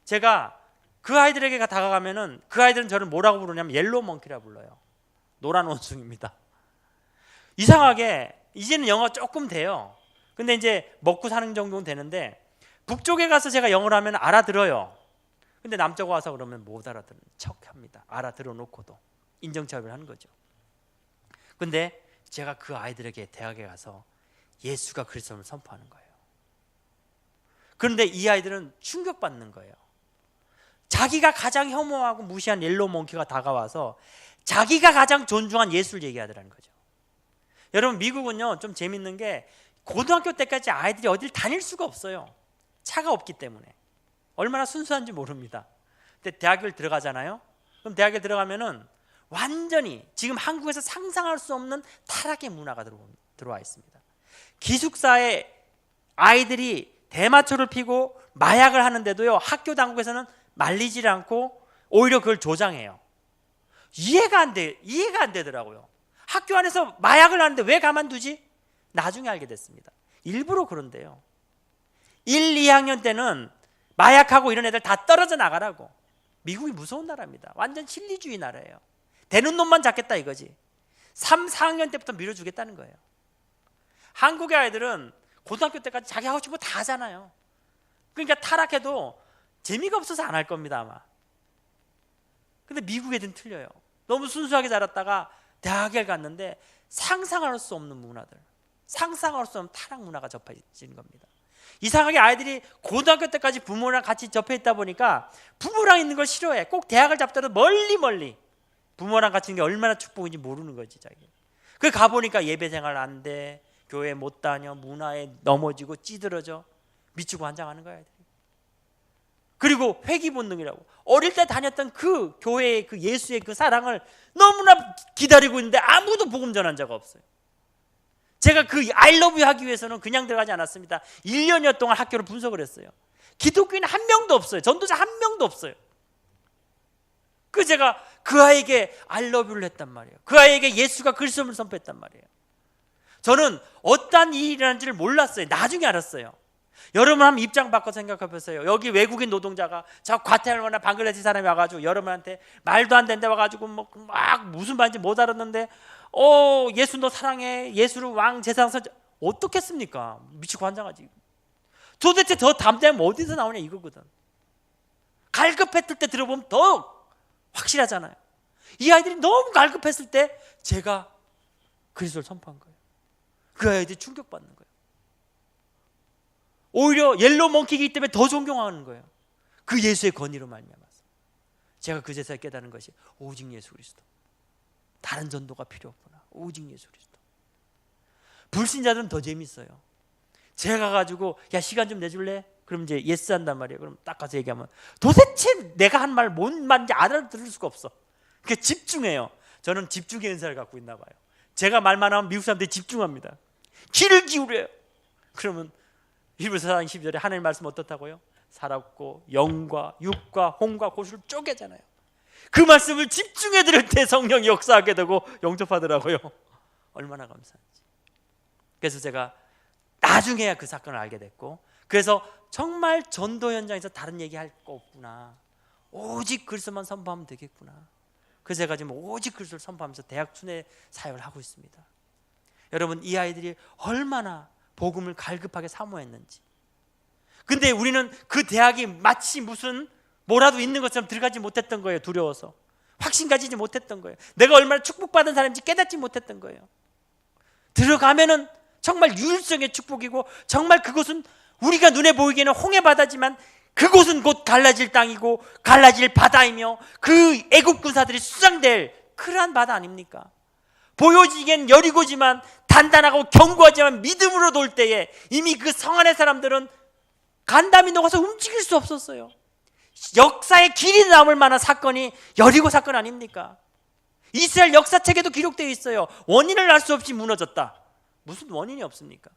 제가 그 아이들에게 다가가면은 그 아이들은 저를 뭐라고 부르냐면 옐로우 멍키라 불러요. 노란 원숭이입니다. 이상하게 이제는 영어가 조금 돼요. 근데 이제 먹고 사는 정도는 되는데 북쪽에 가서 제가 영어를 하면 알아들어요. 근데 남쪽 와서 그러면 못 알아듣는 척합니다. 알아들어 놓고도 인종차별을 하는 거죠. 근데 제가 그 아이들에게 대학에 가서 예수가 그리스도를 선포하는 거예요. 그런데 이 아이들은 충격받는 거예요. 자기가 가장 혐오하고 무시한 옐로우 몽키가 다가와서 자기가 가장 존중한 예수를 얘기하더라는 거죠. 여러분, 미국은요 좀 재밌는 게 고등학교 때까지 아이들이 어딜 다닐 수가 없어요. 차가 없기 때문에. 얼마나 순수한지 모릅니다. 근데 대학을 들어가잖아요. 그럼 대학에 들어가면은 완전히 지금 한국에서 상상할 수 없는 타락의 문화가 들어와 있습니다. 기숙사에 아이들이 대마초를 피고 마약을 하는데도요 학교 당국에서는 말리질 않고 오히려 그걸 조장해요. 이해가 안 되더라고요. 학교 안에서 마약을 하는데 왜 가만두지? 나중에 알게 됐습니다. 일부러 그런데요. 1, 2학년 때는 마약하고 이런 애들 다 떨어져 나가라고. 미국이 무서운 나라입니다. 완전 실리주의 나라예요. 되는 놈만 잡겠다 이거지. 3, 4학년 때부터 밀어주겠다는 거예요. 한국의 아이들은 고등학교 때까지 자기 하고 싶은 거 다 하잖아요. 그러니까 타락해도 재미가 없어서 안 할 겁니다 아마. 근데 미국 애들은 틀려요. 너무 순수하게 자랐다가 대학에 갔는데 상상할 수 없는 문화들, 상상할 수 없는 타락 문화가 접해지는 겁니다. 이상하게 아이들이 고등학교 때까지 부모랑 같이 접해 있다 보니까 부모랑 있는 걸 싫어해. 꼭 대학을 잡더라도 멀리 부모랑 같이 있는 게 얼마나 축복인지 모르는 거지 자기. 그 가보니까 예배 생활 안 돼, 교회 못 다녀, 문화에 넘어지고 찌들어져, 미치고 환장하는 거야 애들이. 그리고 회귀 본능이라고. 어릴 때 다녔던 그 교회의 그 예수의 그 사랑을 너무나 기다리고 있는데 아무도 복음 전한 자가 없어요. 제가 그 I love you 하기 위해서는 그냥 들어가지 않았습니다. 1년여 동안 학교를 분석을 했어요. 기독교인 한 명도 없어요. 전도자 한 명도 없어요. 그 제가 그 아이에게 I love you를 했단 말이에요. 그 아이에게 예수가 그리스도를 선포했단 말이에요. 저는 어떠한 일이 일어난지를 몰랐어요. 나중에 알았어요. 여러분 한번 입장 바꿔 생각해 보세요. 여기 외국인 노동자가 저 과테말라나 방글라데시 사람이 와가지고 여러분한테 말도 안 되는데 와가지고 막 무슨 말인지 못 알았는데 예수 너 사랑해, 예수를 왕 제사장 선지, 어떻겠습니까? 미치고 환장하지. 도대체 저 담대함 어디서 나오냐 이거거든. 갈급했을 때 들어보면 더 확실하잖아요. 이 아이들이 너무 갈급했을 때 제가 그리스도를 선포한 거예요. 그 아이들이 충격받는 거예요. 오히려 옐로우 몽키이기 때문에 더 존경하는 거예요. 그 예수의 권위로 말미암아서. 제가 그제서야 깨달은 것이 오직 예수 그리스도. 다른 전도가 필요 없구나. 오직 예수 그리스도. 불신자들은 더 재밌어요. 제가 가지고 야 시간 좀 내줄래? 그럼 이제 예스 한단 말이에요. 그럼 딱 가서 얘기하면 도대체 내가 한 말 뭔 말인지 알아들을 수가 없어. 그게 집중해요. 저는 집중의 은사를 갖고 있나 봐요. 제가 말만 하면 미국 사람들이 집중합니다. 귀를 기울여요. 그러면 히브리서 4장 12절에 하나님 말씀 어떻다고요? 살았고 영과 육과 홍과 고수를 쪼개잖아요. 그 말씀을 집중해 들을 때 성령이 역사하게 되고 영접하더라고요. 얼마나 감사한지. 그래서 제가 나중에야 그 사건을 알게 됐고, 그래서 정말 전도 현장에서 다른 얘기할 거 없구나, 오직 그리스도만 선포하면 되겠구나. 그래서 제가 지금 오직 그리스도를 선포하면서 대학 순회 사역을 하고 있습니다. 여러분, 이 아이들이 얼마나 복음을 갈급하게 사모했는지. 근데 우리는 그 대학이 마치 무슨 뭐라도 있는 것처럼 들어가지 못했던 거예요. 두려워서 확신 가지지 못했던 거예요. 내가 얼마나 축복받은 사람인지 깨닫지 못했던 거예요. 들어가면은 정말 유일성의 축복이고, 정말 그곳은 우리가 눈에 보이기에는 홍해 바다지만 그곳은 곧 갈라질 땅이고 갈라질 바다이며 그 애국 군사들이 수장될 그러한 바다 아닙니까? 보여지기엔 여리고지만 단단하고 견고하지만 믿음으로 돌 때에 이미 그 성 안의 사람들은 간담이 녹아서 움직일 수 없었어요. 역사의 길이 남을 만한 사건이 여리고 사건 아닙니까? 이스라엘 역사책에도 기록되어 있어요. 원인을 알 수 없이 무너졌다. 무슨 원인이 없습니까?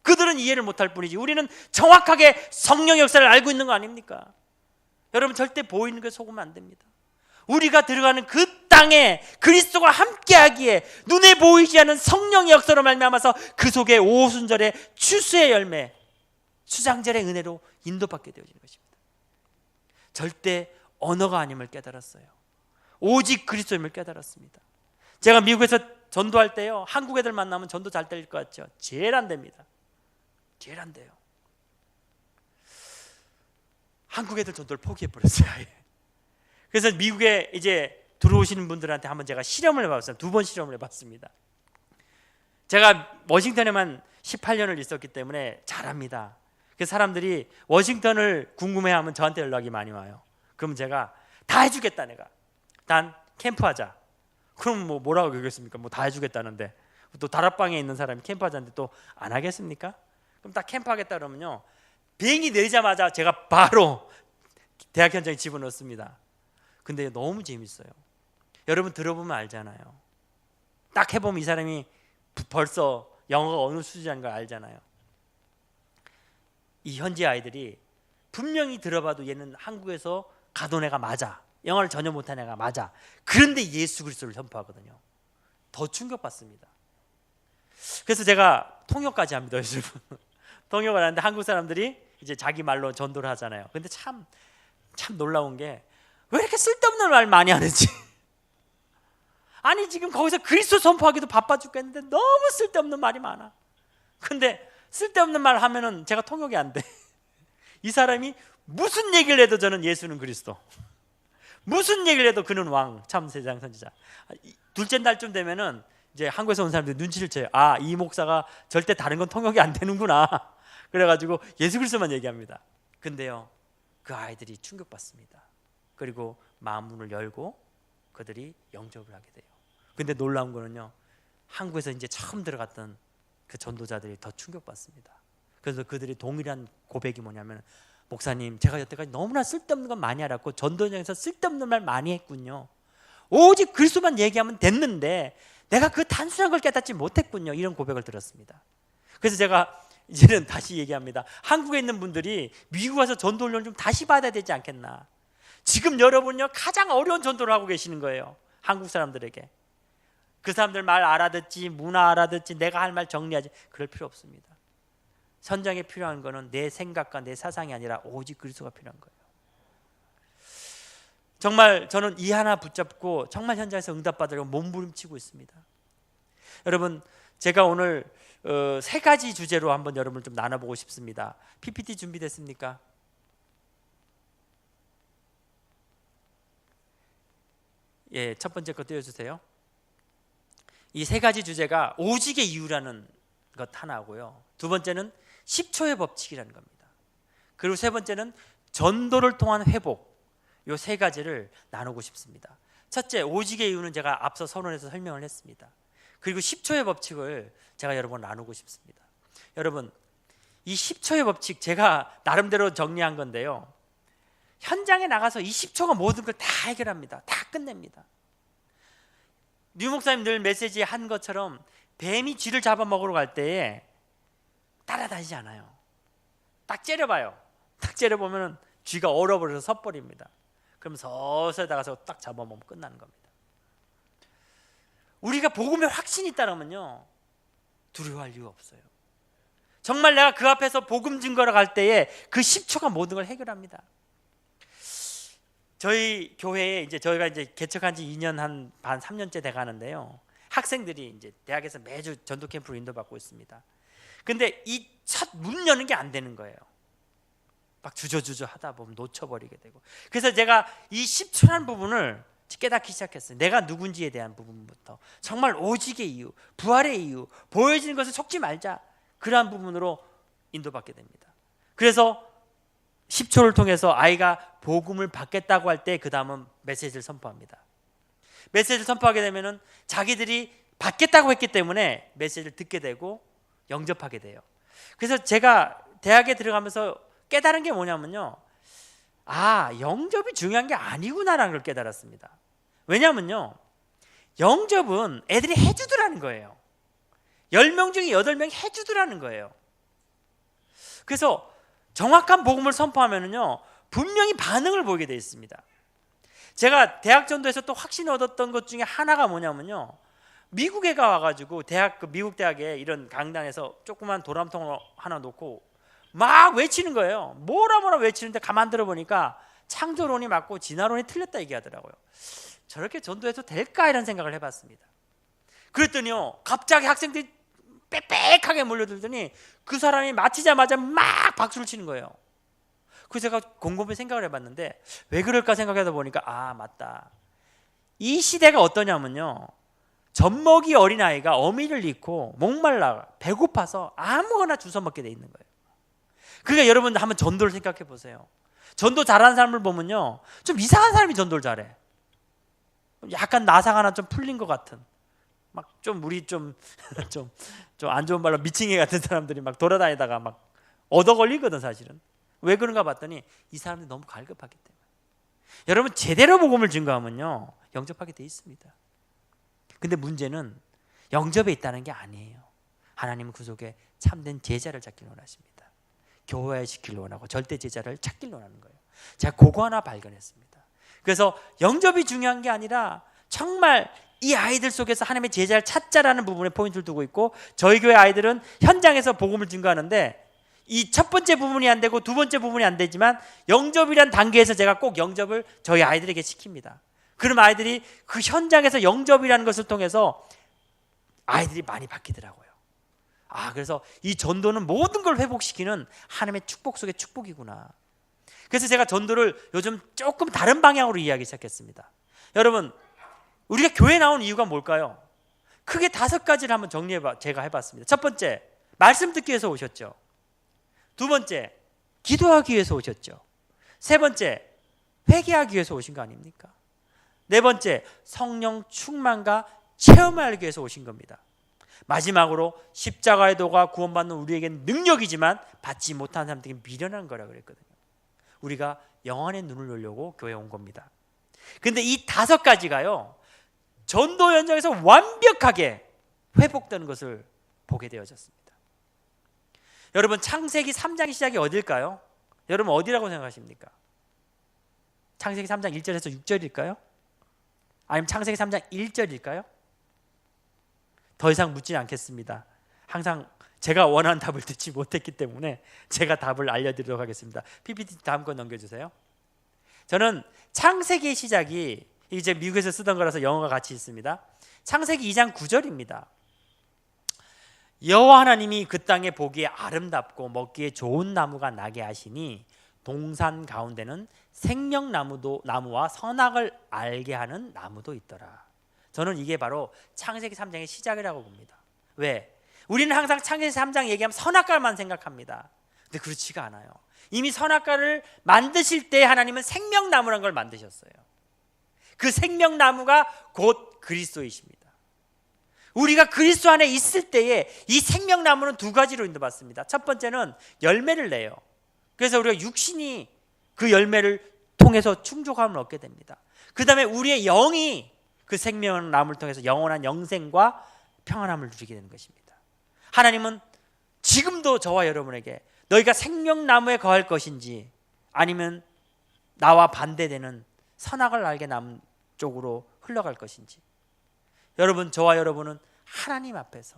그들은 이해를 못할 뿐이지 우리는 정확하게 성령 역사를 알고 있는 거 아닙니까? 여러분, 절대 보이는 게 속으면 안 됩니다. 우리가 들어가는 그 땅에 그리스도가 함께하기에 눈에 보이지 않는 성령의 역사로 말미암아서 그 속에 오순절의 추수의 열매, 수장절의 은혜로 인도받게 되어지는 것입니다. 절대 언어가 아님을 깨달았어요. 오직 그리스도임을 깨달았습니다. 제가 미국에서 전도할 때요, 한국 애들 만나면 전도 잘 될 것 같죠? 제일 안 됩니다. 제일 안 돼요. 한국 애들 전도를 포기해버렸어요. 그래서 미국에 이제 들어오시는 분들한테 한번 제가 실험을 해봤어요. 2번 실험을 해봤습니다. 제가 워싱턴에만 18년을 있었기 때문에 잘합니다. 그래서 사람들이 워싱턴을 궁금해하면 저한테 연락이 많이 와요. 그럼 제가 다 해주겠다. 내가 단 캠프하자. 그럼 뭐라고 그러겠습니까? 뭐 다 해주겠다는데 또 다락방에 있는 사람이 캠프하자는데 또 안 하겠습니까? 그럼 딱 캠프하겠다 그러면요, 비행기 내리자마자 제가 바로 대학 현장에 집어넣습니다. 근데 너무 재밌어요. 여러분 들어보면 알잖아요. 딱 해보면 이 사람이 벌써 영어가 어느 수준인 걸 알잖아요. 이 현지 아이들이 분명히 들어봐도 얘는 한국에서 가던 애가 맞아, 영어를 전혀 못하는 애가 맞아. 그런데 예수 그리스도를 선포하거든요. 더 충격받습니다. 그래서 제가 통역까지 합니다. 여러분. 통역을 하는데 한국 사람들이 이제 자기 말로 전도를 하잖아요. 근데 참 놀라운 게 왜 이렇게 쓸데없는 말 많이 하는지. 아니 지금 거기서 그리스도 선포하기도 바빠 죽겠는데 너무 쓸데없는 말이 많아. 근데 쓸데없는 말 하면은 제가 통역이 안 돼. 이 사람이 무슨 얘기를 해도 저는 예수는 그리스도, 무슨 얘기를 해도 그는 왕, 참 세상 선지자. 둘째 날쯤 되면은 이제 한국에서 온 사람들이 눈치를 채요. 아, 이 목사가 절대 다른 건 통역이 안 되는구나. 그래가지고 예수 그리스도만 얘기합니다. 근데요, 그 아이들이 충격받습니다. 그리고 마음문을 열고 그들이 영접을 하게 돼요. 근데 놀라운 거는요, 한국에서 이제 처음 들어갔던 그 전도자들이 더 충격받습니다. 그래서 그들이 동일한 고백이 뭐냐면, 목사님, 제가 여태까지 너무나 쓸데없는 건 많이 알았고 전도 현장에서 쓸데없는 말 많이 했군요. 오직 그리스도만 얘기하면 됐는데 내가 그 단순한 걸 깨닫지 못했군요. 이런 고백을 들었습니다. 그래서 제가 이제는 다시 얘기합니다. 한국에 있는 분들이 미국 와서 전도 훈련을 좀 다시 받아야 되지 않겠나. 지금 여러분요, 가장 어려운 전도를 하고 계시는 거예요. 한국 사람들에게. 그 사람들 말 알아듣지, 문화 알아듣지, 내가 할 말 정리하지, 그럴 필요 없습니다. 현장에 필요한 거는 내 생각과 내 사상이 아니라 오직 그리스도가 필요한 거예요. 정말 저는 이 하나 붙잡고 정말 현장에서 응답받으려고 몸부림치고 있습니다. 여러분, 제가 오늘 3가지 주제로 한번 여러분을 좀 나눠보고 싶습니다. PPT 준비됐습니까? 예, 첫 번째 거 띄워주세요. 이 3가지 주제가 오직의 이유라는 것 하나고요, 두 번째는 10초의 법칙이라는 겁니다. 그리고 세 번째는 전도를 통한 회복. 이 3가지를 나누고 싶습니다. 첫째, 오직의 이유는 제가 앞서 서론에서 설명을 했습니다. 그리고 10초의 법칙을 제가 여러분 나누고 싶습니다. 여러분, 이 10초의 법칙 제가 나름대로 정리한 건데요, 현장에 나가서 이 10초가 모든 걸 다 해결합니다. 다 끝냅니다. 류 목사님 늘 메시지 한 것처럼 뱀이 쥐를 잡아먹으러 갈 때에 따라다니지 않아요. 딱 째려봐요. 딱 째려보면 쥐가 얼어버려서 섰버립니다. 그럼 서서히 나가서 딱 잡아먹으면 끝나는 겁니다. 우리가 복음에 확신이 있다면요, 두려워할 이유가 없어요. 정말 내가 그 앞에서 복음 증거를 갈 때에 그 10초가 모든 걸 해결합니다. 저희 교회에 저희가 개척한 지 2년 반 3년째 돼 가는데요, 학생들이 이제 대학에서 매주 전도 캠프로 인도받고 있습니다. 근데 이 첫 문 여는 게 안 되는 거예요. 막 주저주저 하다 보면 놓쳐버리게 되고. 그래서 제가 이 10초라는 부분을 깨닫기 시작했어요. 내가 누군지에 대한 부분부터 정말 오직의 이유, 부활의 이유, 보여지는 것을 속지 말자, 그러한 부분으로 인도받게 됩니다. 그래서 10초를 통해서 아이가 복음을 받겠다고 할 때 그 다음은 메시지를 선포합니다. 메시지를 선포하게 되면은 자기들이 받겠다고 했기 때문에 메시지를 듣게 되고 영접하게 돼요. 그래서 제가 대학에 들어가면서 깨달은 게 뭐냐면요, 아, 영접이 중요한 게 아니구나라는 걸 깨달았습니다. 왜냐면요, 영접은 애들이 해주더라는 거예요. 10명 중에 8명이 해주더라는 거예요. 그래서 정확한 복음을 선포하면요, 분명히 반응을 보이게 되어 있습니다. 제가 대학 전도에서 또 확신을 얻었던 것 중에 하나가 뭐냐면요, 미국에 가가지고 미국 대학에 이런 강단에서 조그만 도람통을 하나 놓고 막 외치는 거예요. 뭐라 외치는데 가만 들어보니까 창조론이 맞고 진화론이 틀렸다 얘기하더라고요. 저렇게 전도해도 될까 이런 생각을 해봤습니다. 그랬더니요, 갑자기 학생들이 빽빽하게 몰려들더니 그 사람이 마치자마자 막 박수를 치는 거예요. 그래서 제가 곰곰이 생각을 해봤는데 왜 그럴까 생각하다 보니까 맞다. 이 시대가 어떠냐면요, 젖먹이 어린아이가 어미를 잃고 목말라 배고파서 아무거나 주워 먹게 돼 있는 거예요. 그러니까 여러분 한번 전도를 생각해 보세요. 전도 잘하는 사람을 보면요, 좀 이상한 사람이 전도를 잘해. 약간 나상 하나 좀 풀린 것 같은, 막 좀 우리 좀 안 좋은 말로 미친개 같은 사람들이 막 돌아다니다가 막 얻어 걸리거든 사실은. 왜 그런가 봤더니 이 사람들이 너무 갈급하기 때문에. 여러분 제대로 복음을 증거하면요 영접하게 돼 있습니다. 근데 문제는 영접에 있다는 게 아니에요. 하나님은 그 속에 참된 제자를 찾길 원하십니다. 교화시키길 원하고 절대 제자를 찾길 원하는 거예요. 제가 그거 하나 발견했습니다. 그래서 영접이 중요한 게 아니라 정말 이 아이들 속에서 하나님의 제자를 찾자라는 부분에 포인트를 두고 있고, 저희 교회 아이들은 현장에서 복음을 증거하는데 이 첫 번째 부분이 안 되고 두 번째 부분이 안 되지만 영접이란 단계에서 제가 꼭 영접을 저희 아이들에게 시킵니다. 그럼 아이들이 그 현장에서 영접이라는 것을 통해서 아이들이 많이 바뀌더라고요. 그래서 이 전도는 모든 걸 회복시키는 하나님의 축복 속의 축복이구나. 그래서 제가 전도를 요즘 조금 다른 방향으로 이해하기 시작했습니다. 여러분, 우리가 교회 나온 이유가 뭘까요? 크게 5가지를 한번 제가 해봤습니다. 첫 번째, 말씀 듣기 위해서 오셨죠. 두 번째, 기도하기 위해서 오셨죠. 세 번째, 회개하기 위해서 오신 거 아닙니까? 네 번째, 성령 충만과 체험을 하기 위해서 오신 겁니다. 마지막으로 십자가의 도가 구원받는 우리에게는 능력이지만 받지 못한 사람들에게 미련한 거라 그랬거든요. 우리가 영안의 눈을 열려고 교회에 온 겁니다. 근데 이 5가지가요 전도 현장에서 완벽하게 회복되는 것을 보게 되어졌습니다. 여러분, 창세기 3장의 시작이 어딜까요? 여러분 어디라고 생각하십니까? 창세기 3장 1절에서 6절일까요? 아니면 창세기 3장 1절일까요? 더 이상 묻지 않겠습니다. 항상 제가 원하는 답을 듣지 못했기 때문에 제가 답을 알려드리도록 하겠습니다. PPT 다음 거 넘겨주세요. 저는 창세기의 시작이 이제 미국에서 쓰던 거라서 영어가 같이 있습니다. 창세기 2장 9절입니다. 여호와 하나님이 그 땅에 보기에 아름답고 먹기에 좋은 나무가 나게 하시니 동산 가운데는 생명나무와 선악을 알게 하는 나무도 있더라. 저는 이게 바로 창세기 3장의 시작이라고 봅니다. 왜? 우리는 항상 창세기 3장 얘기하면 선악과만 생각합니다. 근데 그렇지가 않아요. 이미 선악과를 만드실 때 하나님은 생명나무라는 걸 만드셨어요. 그 생명나무가 곧 그리스도이십니다. 우리가 그리스도 안에 있을 때에 이 생명나무는 2가지로 인도받습니다. 첫 번째는 열매를 내요. 그래서 우리가 육신이 그 열매를 통해서 충족함을 얻게 됩니다. 그 다음에 우리의 영이 그 생명나무를 통해서 영원한 영생과 평안함을 누리게 되는 것입니다. 하나님은 지금도 저와 여러분에게 너희가 생명나무에 거할 것인지 아니면 나와 반대되는 선악을 알게 남 쪽으로 흘러갈 것인지, 여러분, 저와 여러분은 하나님 앞에서,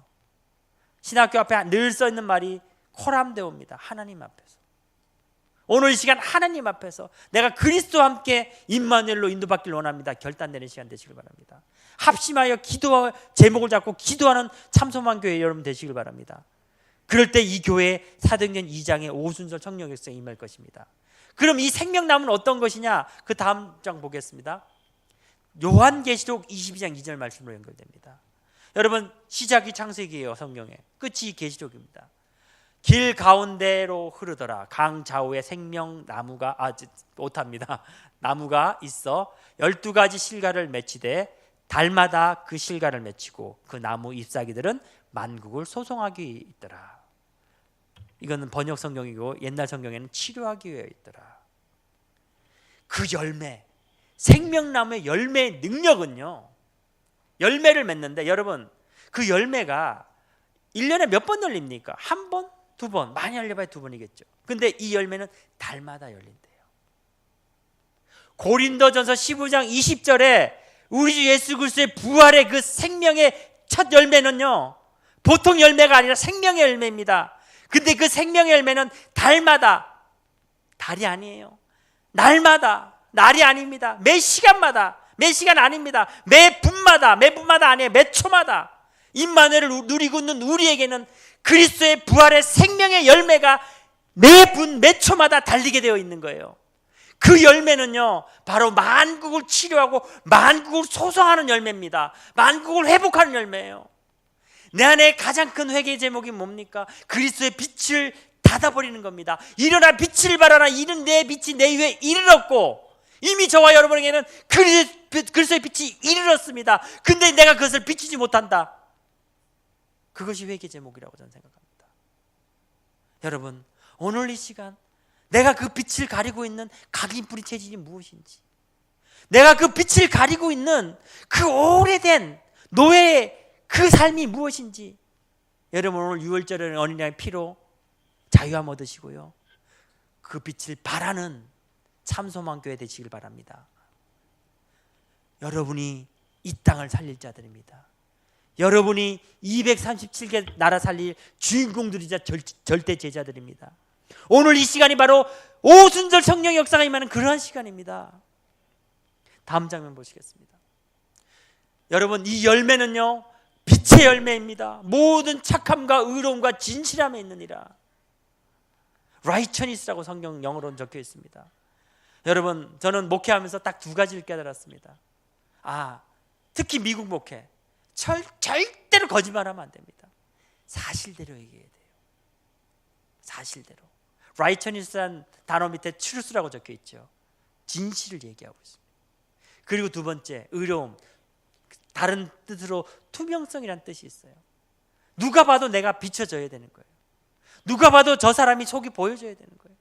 신학교 앞에 늘 써있는 말이 코람데오입니다. 하나님 앞에서, 오늘 이 시간 하나님 앞에서 내가 그리스도와 함께 임마누엘로 인도받기를 원합니다. 결단되는 시간 되시길 바랍니다. 합심하여 기도와 제목을 잡고 기도하는 참소만 교회 여러분 되시길 바랍니다. 그럴 때 이 교회에 사도행전 2장의 오순절 청년 격성이 임할 것입니다. 그럼 이 생명나무는 어떤 것이냐? 그 다음 장 보겠습니다. 요한계시록 22장 2절 말씀으로 연결됩니다. 여러분, 시작이 창세기예요. 성경의 끝이 계시록입니다. 길 가운데로 흐르더라. 강 좌우에 생명나무가 못합니다. 나무가 있어 12가지 실과를 맺히되 달마다 그 실과를 맺히고 그 나무 잎사귀들은 만국을 소송하기 위해 있더라. 이거는 번역 성경이고 옛날 성경에는 치료하기 위해 있더라. 그 열매, 생명나무의 열매의 능력은요, 열매를 맺는데 여러분, 그 열매가 1년에 몇 번 열립니까? 1번? 2번? 많이 열려봐야 2번이겠죠. 근데 이 열매는 달마다 열린대요. 고린도전서 15장 20절에 우리 주 예수 그리스도의 부활의 그 생명의 첫 열매는요, 보통 열매가 아니라 생명의 열매입니다. 근데 그 생명의 열매는 달마다, 달이 아니에요, 날마다, 날이 아닙니다. 매 시간마다, 매 시간 아닙니다. 매 분마다, 매 분마다 아니에요. 매 초마다 임마누엘을 누리고 있는 우리에게는 그리스도의 부활의 생명의 열매가 매 분, 매 초마다 달리게 되어 있는 거예요. 그 열매는요, 바로 만국을 치료하고 만국을 소성하는 열매입니다. 만국을 회복하는 열매예요. 내 안에 가장 큰 회개의 제목이 뭡니까? 그리스도의 빛을 닫아버리는 겁니다. 일어나 빛을 발하라. 이는 내 빛이 내 위에 이르렀고, 이미 저와 여러분에게는 그리스도의 빛이 이르렀습니다. 근데 내가 그것을 비추지 못한다. 그것이 회개의 제목이라고 저는 생각합니다. 여러분, 오늘 이 시간 내가 그 빛을 가리고 있는 각인뿌리 체질이 무엇인지, 내가 그 빛을 가리고 있는 그 오래된 노예의 그 삶이 무엇인지, 여러분 오늘 6월절에는 어린양의 피로 자유함 얻으시고요, 그 빛을 발하는 참소망교회 되시길 바랍니다. 여러분이 이 땅을 살릴 자들입니다. 여러분이 237개 나라 살릴 주인공들이자 절대 제자들입니다. 오늘 이 시간이 바로 오순절 성령의 역사가 임하는 그러한 시간입니다. 다음 장면 보시겠습니다. 여러분, 이 열매는요, 빛의 열매입니다. 모든 착함과 의로움과 진실함에 있느니라. righteousness라고 성경 영어로는 적혀 있습니다. 여러분, 저는 목회하면서 딱 두 가지를 깨달았습니다. 특히 미국 목회, 절대로 거짓말하면 안 됩니다. 사실대로 얘기해야 돼요. 사실대로. righteousness라는 단어 밑에 truth라고 적혀 있죠. 진실을 얘기하고 있습니다. 그리고 두 번째, 의로움. 다른 뜻으로 투명성이라는 뜻이 있어요. 누가 봐도 내가 비춰져야 되는 거예요. 누가 봐도 저 사람이 속이 보여져야 되는 거예요.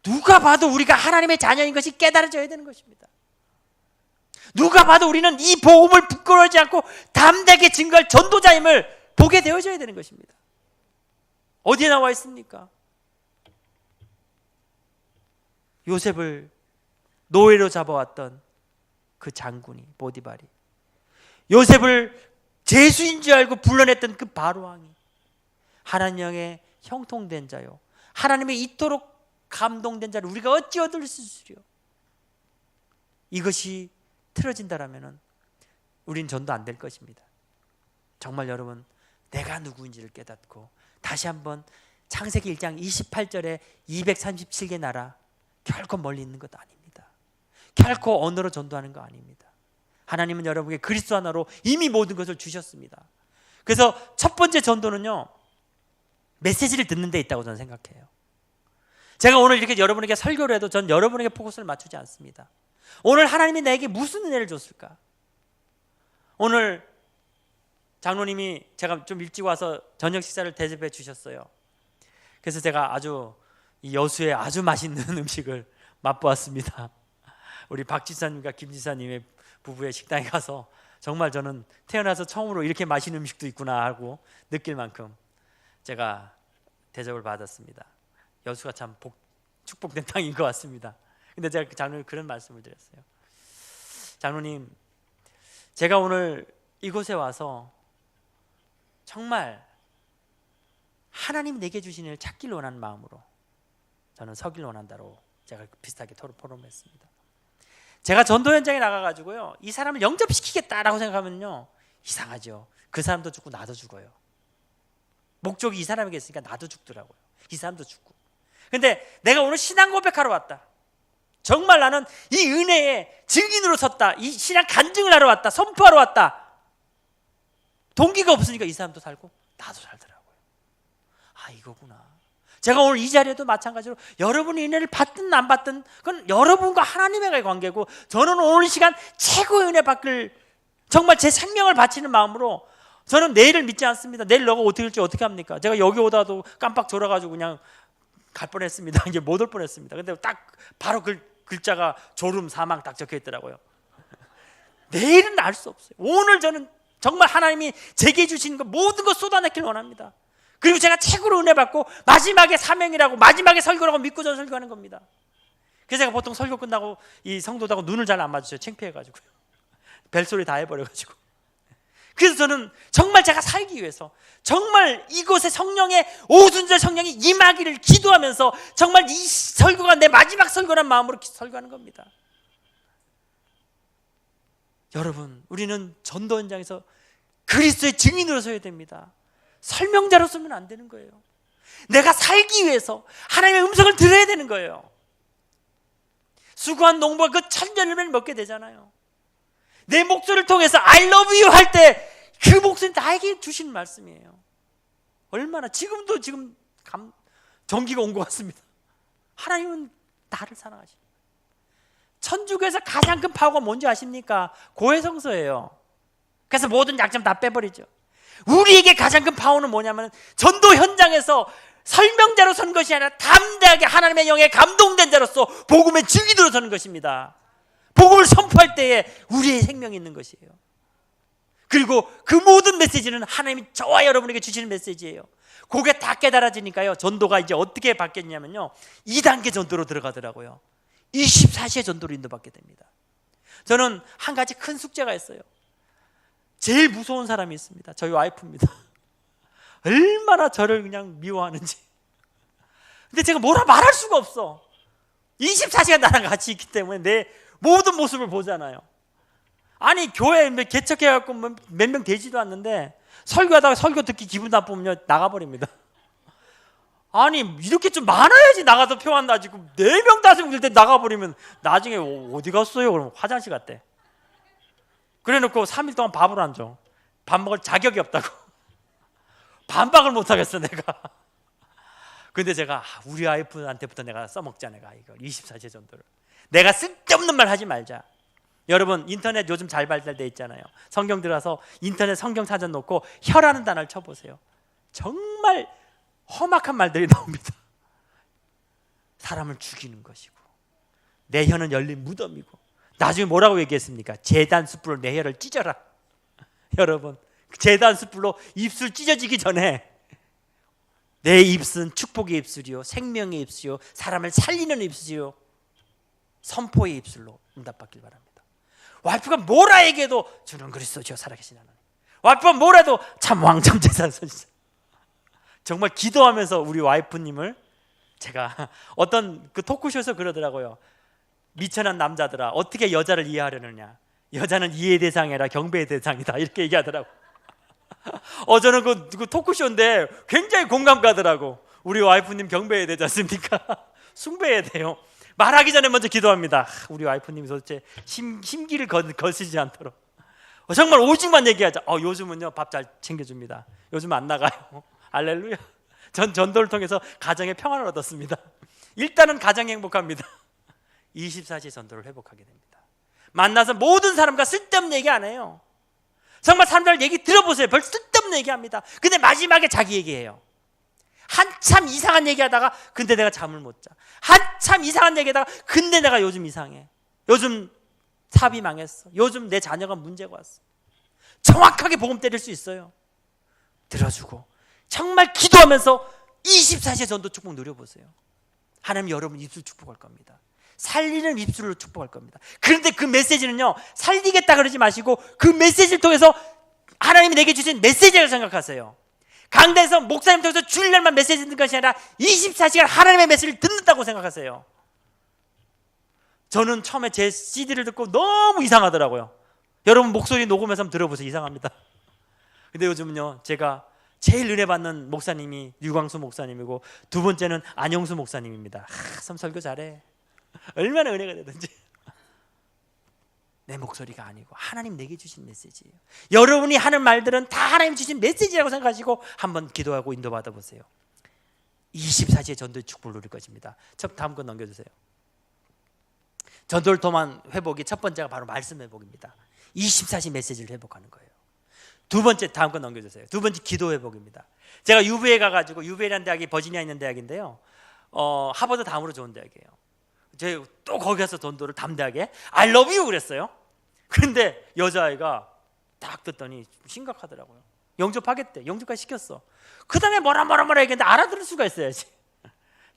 누가 봐도 우리가 하나님의 자녀인 것이 깨달아져야 되는 것입니다. 누가 봐도 우리는 이 복음을 부끄러워하지 않고 담대하게 증거할 전도자임을 보게 되어져야 되는 것입니다. 어디에 나와 있습니까? 요셉을 노예로 잡아왔던 그 장군이, 보디발이, 요셉을 죄수인 줄 알고 불러냈던 그 바로왕이 하나님의 형통된 자요, 하나님의 이토록 감동된 자를 우리가 어찌 얻을 수 있으리요? 이것이 틀어진다라면 우린 전도 안 될 것입니다. 정말 여러분, 내가 누구인지를 깨닫고 다시 한번 창세기 1장 28절에 237개 나라, 결코 멀리 있는 것 아닙니다. 결코 언어로 전도하는 거 아닙니다. 하나님은 여러분에게 그리스도 하나로 이미 모든 것을 주셨습니다. 그래서 첫 번째 전도는요, 메시지를 듣는 데 있다고 저는 생각해요. 제가 오늘 이렇게 여러분에게 설교를 해도 전 여러분에게 포커스를 맞추지 않습니다. 오늘 하나님이 나에게 무슨 은혜를 줬을까? 오늘 장로님이 제가 좀 일찍 와서 저녁 식사를 대접해 주셨어요. 그래서 제가 아주 이 여수의 아주 맛있는 음식을 맛보았습니다. 우리 박 지사님과 김 지사님의 부부의 식당에 가서 정말 저는 태어나서 처음으로 이렇게 맛있는 음식도 있구나 하고 느낄 만큼 제가 대접을 받았습니다. 여수가 참 축복된 땅인 것 같습니다. 근데 제가 장로님 그런 말씀을 드렸어요. 장로님, 제가 오늘 이곳에 와서 정말 하나님이 내게 주신 일을 찾기를 원하는 마음으로 저는 서기를 원한다로 제가 비슷하게 토론했습니다. 제가 전도 현장에 나가가지고요, 이 사람을 영접시키겠다라고 생각하면요, 이상하죠. 그 사람도 죽고 나도 죽어요. 목적이 이 사람에게 있으니까 나도 죽더라고요. 이 사람도 죽고. 근데 내가 오늘 신앙 고백하러 왔다, 정말 나는 이 은혜의 증인으로 섰다, 이 신앙 간증을 하러 왔다, 선포하러 왔다, 동기가 없으니까 이 사람도 살고 나도 살더라고요. 이거구나. 제가 오늘 이 자리에도 마찬가지로 여러분이 은혜를 받든 안 받든 그건 여러분과 하나님의 관계고, 저는 오늘 시간 최고의 은혜 받길, 정말 제 생명을 바치는 마음으로 저는 내일을 믿지 않습니다. 내일 너가 어떻게 될지 어떻게 합니까? 제가 여기 오다도 깜빡 졸아가지고 그냥 갈 뻔했습니다. 이제 못 올 뻔했습니다. 근데 딱 바로 글자가 졸음 사망 딱 적혀 있더라고요. 내일은 알 수 없어요. 오늘 저는 정말 하나님이 제게 주신 것 모든 것 쏟아내길 원합니다. 그리고 제가 최고로 은혜 받고 마지막에 사명이라고, 마지막에 설교라고 믿고 저는 설교하는 겁니다. 그래서 제가 보통 설교 끝나고 이 성도들하고 눈을 잘 안 마주쳐요. 창피해가지고요. 벨소리 다 해버려가지고. 그래서 저는 정말 제가 살기 위해서 정말 이곳에 성령의 오순절 성령이 임하기를 기도하면서 정말 이 설교가 내 마지막 설교란 마음으로 설교하는 겁니다. 여러분, 우리는 전도 현장에서 그리스도의 증인으로 서야 됩니다. 설명자로 서면 안 되는 거예요. 내가 살기 위해서 하나님의 음성을 들어야 되는 거예요. 수고한 농부가 그 천년을 먹게 되잖아요. 내 목소리를 통해서 I love you 할 때 그 목소리 나에게 주신 말씀이에요. 얼마나 지금 전기가 온 것 같습니다. 하나님은 나를 사랑하십니다. 천주교에서 가장 큰 파워가 뭔지 아십니까? 고해성서예요. 그래서 모든 약점 다 빼버리죠. 우리에게 가장 큰 파워는 뭐냐면 전도 현장에서 설명자로 선 것이 아니라 담대하게 하나님의 영에 감동된 자로서 복음의 증인으로 서는 것입니다. 복음을 선포할 때에 우리의 생명이 있는 것이에요. 그리고 그 모든 메시지는 하나님이 저와 여러분에게 주시는 메시지예요. 그게 다 깨달아지니까요, 전도가 이제 어떻게 바뀌었냐면요, 2단계 전도로 들어가더라고요. 24시의 전도로 인도받게 됩니다. 저는 한 가지 큰 숙제가 있어요. 제일 무서운 사람이 있습니다. 저희 와이프입니다. 얼마나 저를 그냥 미워하는지. 근데 제가 뭐라 말할 수가 없어. 24시간 나랑 같이 있기 때문에 내 모든 모습을 보잖아요. 아니, 교회 개척해갖고 몇 명 되지도 않는데 설교하다가 설교 듣기 기분 나쁘면 나가버립니다. 아니, 이렇게 좀 많아야지 나가서 평안 나지고 4명 5명 될 때 나가버리면 나중에 어디 갔어요? 그러면 화장실 갔대. 그래놓고 3일 동안 밥을 안 줘. 밥 먹을 자격이 없다고. 반박을 못하겠어 내가. 근데 제가 우리 와이프한테부터 내가 써먹자. 내가 이거 24시 전도를 내가 쓸데없는 말 하지 말자. 여러분, 인터넷 요즘 잘 발달돼 있잖아요. 성경 들어서 인터넷 성경 사전 놓고 혀라는 단어를 쳐보세요. 정말 험악한 말들이 나옵니다. 사람을 죽이는 것이고 내 혀는 열린 무덤이고, 나중에 뭐라고 얘기했습니까? 제단 숯불로 내 혀를 찢어라. 여러분, 제단 숯불로 입술 찢어지기 전에 내 입술은 축복의 입술이요, 생명의 입술이요, 사람을 살리는 입술이요, 선포의 입술로 응답받길 바랍니다. 와이프가 뭐라 얘기해도 주는 그리스도죠 살아계신 하나님. 와이프가 뭐라도 참 왕 참 제사장 선지자. 정말 기도하면서 우리 와이프님을 제가 어떤 그 토크쇼에서 그러더라고요. 미천한 남자들아, 어떻게 여자를 이해하려느냐. 여자는 이해 대상이 아니라 경배의 대상이다, 이렇게 얘기하더라고. 저는 그 토크쇼인데 굉장히 공감 가더라고. 우리 와이프님 경배해야 되지 않습니까? 숭배해야 돼요. 말하기 전에 먼저 기도합니다. 우리 와이프님이 도대체 심기를 거스지 않도록 정말 오직만 얘기하자. 요즘은요 밥 잘 챙겨줍니다. 요즘 안 나가요. 할렐루야. 전 전도를 통해서 가정의 평안을 얻었습니다. 일단은 가정이 행복합니다. 24시 전도를 회복하게 됩니다. 만나서 모든 사람과 쓸데없는 얘기 안 해요. 정말 사람들 얘기 들어보세요. 별 쓸데없는 얘기합니다. 근데 마지막에 자기 얘기해요. 한참 이상한 얘기하다가 근데 내가 잠을 못 자. 한참 이상한 얘기하다가 근데 내가 요즘 이상해. 요즘 사업이 망했어. 요즘 내 자녀가 문제가 왔어. 정확하게 복음 때릴 수 있어요. 들어주고 정말 기도하면서 24시의 전도 축복 누려보세요. 하나님 여러분 입술 축복할 겁니다. 살리는 입술로 축복할 겁니다. 그런데 그 메시지는요, 살리겠다 그러지 마시고 그 메시지를 통해서 하나님이 내게 주신 메시지를 생각하세요. 강단에서 목사님 통해서 주일날만 메시지 듣는 것이 아니라 24시간 하나님의 메시지를 듣는다고 생각하세요. 저는 처음에 제 CD를 듣고 너무 이상하더라고요. 여러분 목소리 녹음해서 한번 들어보세요. 이상합니다. 근데 요즘은요, 제가 제일 은혜 받는 목사님이 유광수 목사님이고 두 번째는 안영수 목사님입니다. 참 설교 잘해. 얼마나 은혜가 되든지. 내 목소리가 아니고 하나님 내게 주신 메시지예요. 여러분이 하는 말들은 다 하나님 주신 메시지라고 생각하시고 한번 기도하고 인도받아 보세요. 24시의 전도의 축복을 누릴 것입니다. 다음 거 넘겨주세요. 전도를 통한 회복이 첫 번째가 바로 말씀 회복입니다. 24시 메시지를 회복하는 거예요. 두 번째, 다음 거 넘겨주세요. 두 번째 기도 회복입니다. 제가 UV에 가가지고, UV라는 대학이 버지니아에 있는 대학인데요, 하버드 다음으로 좋은 대학이에요. 제가 또 거기 가서 전도를 담대하게 I love you 그랬어요. 그런데 여자아이가 딱 듣더니 심각하더라고요. 영접하겠대. 영접까지 시켰어. 그 다음에 뭐라 얘기했는데 알아들을 수가 있어야지.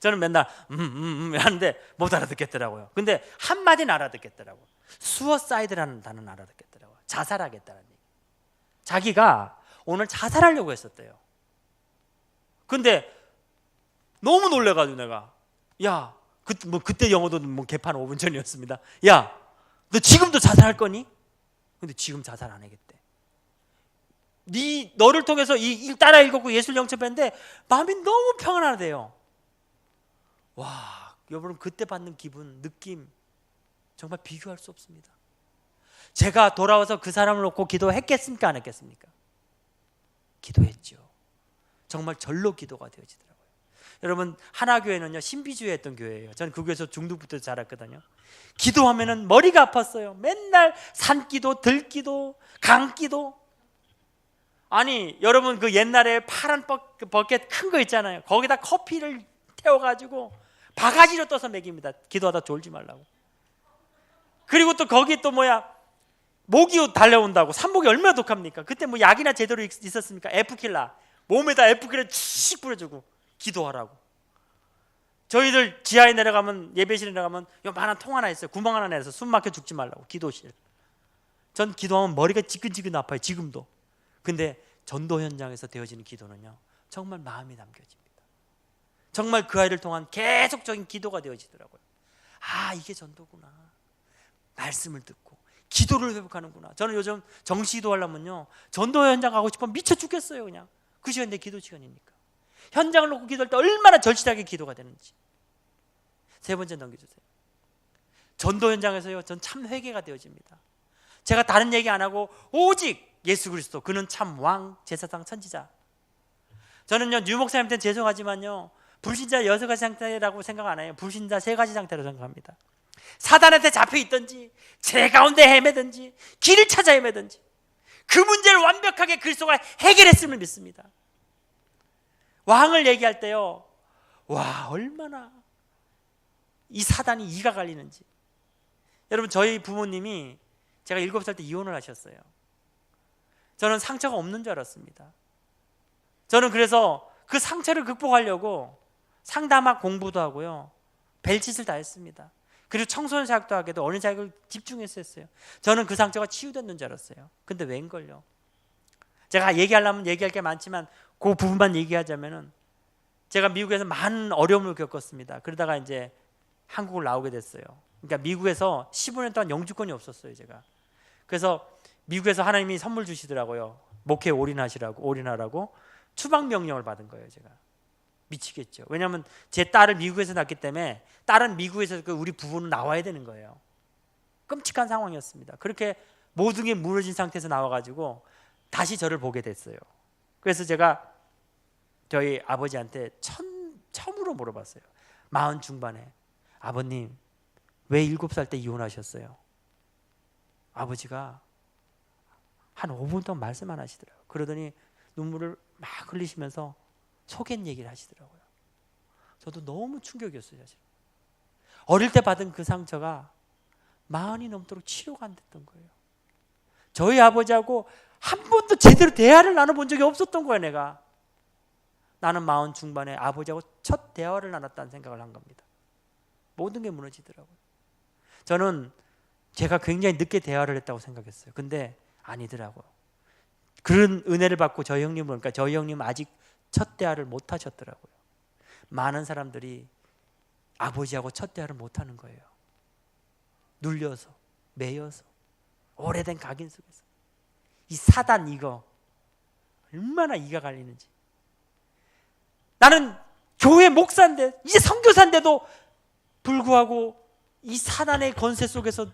저는 맨날 하는데 못 알아듣겠더라고요. 근데 한마디는 알아듣겠더라고요. 수어사이드라는 단어는 알아듣겠더라고요. 자살하겠다는 얘기. 자기가 오늘 자살하려고 했었대요. 근데 너무 놀래가지고 내가, 야, 그때 영어도 개판 5분 전이었습니다. 야, 너 지금도 자살할 거니? 근데 지금 자살 안 하겠대. 너를 통해서 이 따라 읽었고 예술 영접했는데 마음이 너무 평안하대요. 와, 여러분 그때 받는 기분, 느낌 정말 비교할 수 없습니다. 제가 돌아와서 그 사람을 놓고 기도했겠습니까? 안 했겠습니까? 기도했죠. 정말 절로 기도가 되어지더라고요. 여러분 하나교회는요 신비주의했던 교회예요. 저는 그 교회에서 중등부터 자랐거든요. 기도하면은 머리가 아팠어요. 맨날 산기도, 들기도, 강기도. 아니 여러분 그 옛날에 파란 버켓 큰 거 있잖아요. 거기다 커피를 태워가지고 바가지로 떠서 먹입니다. 기도하다 졸지 말라고. 그리고 또 거기 또 모기 달려온다고. 산모기 얼마나 독합니까? 그때 뭐 약이나 제대로 있었습니까? 에프킬라 몸에다 에프킬라 칙 뿌려주고 기도하라고. 저희들 지하에 내려가면 예배실에 내려가면 요만한 통 하나 있어요. 구멍 하나 내서 숨 막혀 죽지 말라고. 기도실. 전 기도하면 머리가 지끈지끈 아파요. 지금도. 근데 전도 현장에서 되어지는 기도는요 정말 마음이 남겨집니다. 정말 그 아이를 통한 계속적인 기도가 되어지더라고요. 아, 이게 전도구나. 말씀을 듣고 기도를 회복하는구나. 저는 요즘 정시기도 하려면요 전도 현장 가고 싶으면 미쳐 죽겠어요. 그냥 그 시간 내 기도 시간이니까. 현장을 놓고 기도할 때 얼마나 절실하게 기도가 되는지. 세 번째 넘겨주세요. 전도 현장에서요 전 참 회개가 되어집니다. 제가 다른 얘기 안 하고 오직 예수 그리스도, 그는 참 왕, 제사장, 선지자. 저는요 뉴 목사님한테는 죄송하지만요 불신자 6가지 상태라고 생각 안 해요. 불신자 3가지 상태로 생각합니다. 사단한테 잡혀 있든지 죄 가운데 헤매든지 길을 찾아 헤매든지 그 문제를 완벽하게 그리스도가 해결했음을 믿습니다. 왕을 얘기할 때요, 와 얼마나 이 사단이 이가 갈리는지. 여러분 저희 부모님이 제가 7살 때 이혼을 하셨어요. 저는 상처가 없는 줄 알았습니다. 저는 그래서 그 상처를 극복하려고 상담학 공부도 하고요 별짓을 다 했습니다. 그리고 청소년 사역도 하게도 어린 사역을 집중해서 했어요. 저는 그 상처가 치유됐는 줄 알았어요. 근데 웬걸요. 제가 얘기하려면 얘기할 게 많지만 그 부분만 얘기하자면은 제가 미국에서 많은 어려움을 겪었습니다. 그러다가 이제 한국을 나오게 됐어요. 그러니까 미국에서 15년 동안 영주권이 없었어요. 제가. 그래서 미국에서 하나님이 선물 주시더라고요. 목회에 올인하라고 추방 명령을 받은 거예요. 제가 미치겠죠. 왜냐하면 제 딸을 미국에서 낳기 때문에 딸은 미국에서 우리 부부는 나와야 되는 거예요. 끔찍한 상황이었습니다. 그렇게 모든 게 무너진 상태에서 나와가지고 다시 저를 보게 됐어요. 그래서 제가 저희 아버지한테 처음으로 물어봤어요. 40 중반에 아버님 왜 7살 때 이혼하셨어요? 아버지가 한 5분 동안 말씀 안 하시더라고요. 그러더니 눈물을 막 흘리시면서 속엔 얘기를 하시더라고요. 저도 너무 충격이었어요. 사실. 어릴 때 받은 그 상처가 40이 넘도록 치료가 안 됐던 거예요. 저희 아버지하고 한 번도 제대로 대화를 나눠본 적이 없었던 거예요. 내가. 나는 40 중반에 아버지하고 첫 대화를 나눴다는 생각을 한 겁니다. 모든 게 무너지더라고요. 저는 제가 굉장히 늦게 대화를 했다고 생각했어요. 근데 아니더라고요. 그런 은혜를 받고 저희 형님은, 그러니까 저희 형님은 아직 첫 대화를 못 하셨더라고요. 많은 사람들이 아버지하고 첫 대화를 못 하는 거예요. 눌려서, 매여서, 오래된 각인 속에서. 이 사단 이거 얼마나 이가 갈리는지. 나는 교회 목사인데, 이제 선교사인데도 불구하고 이 사단의 권세 속에서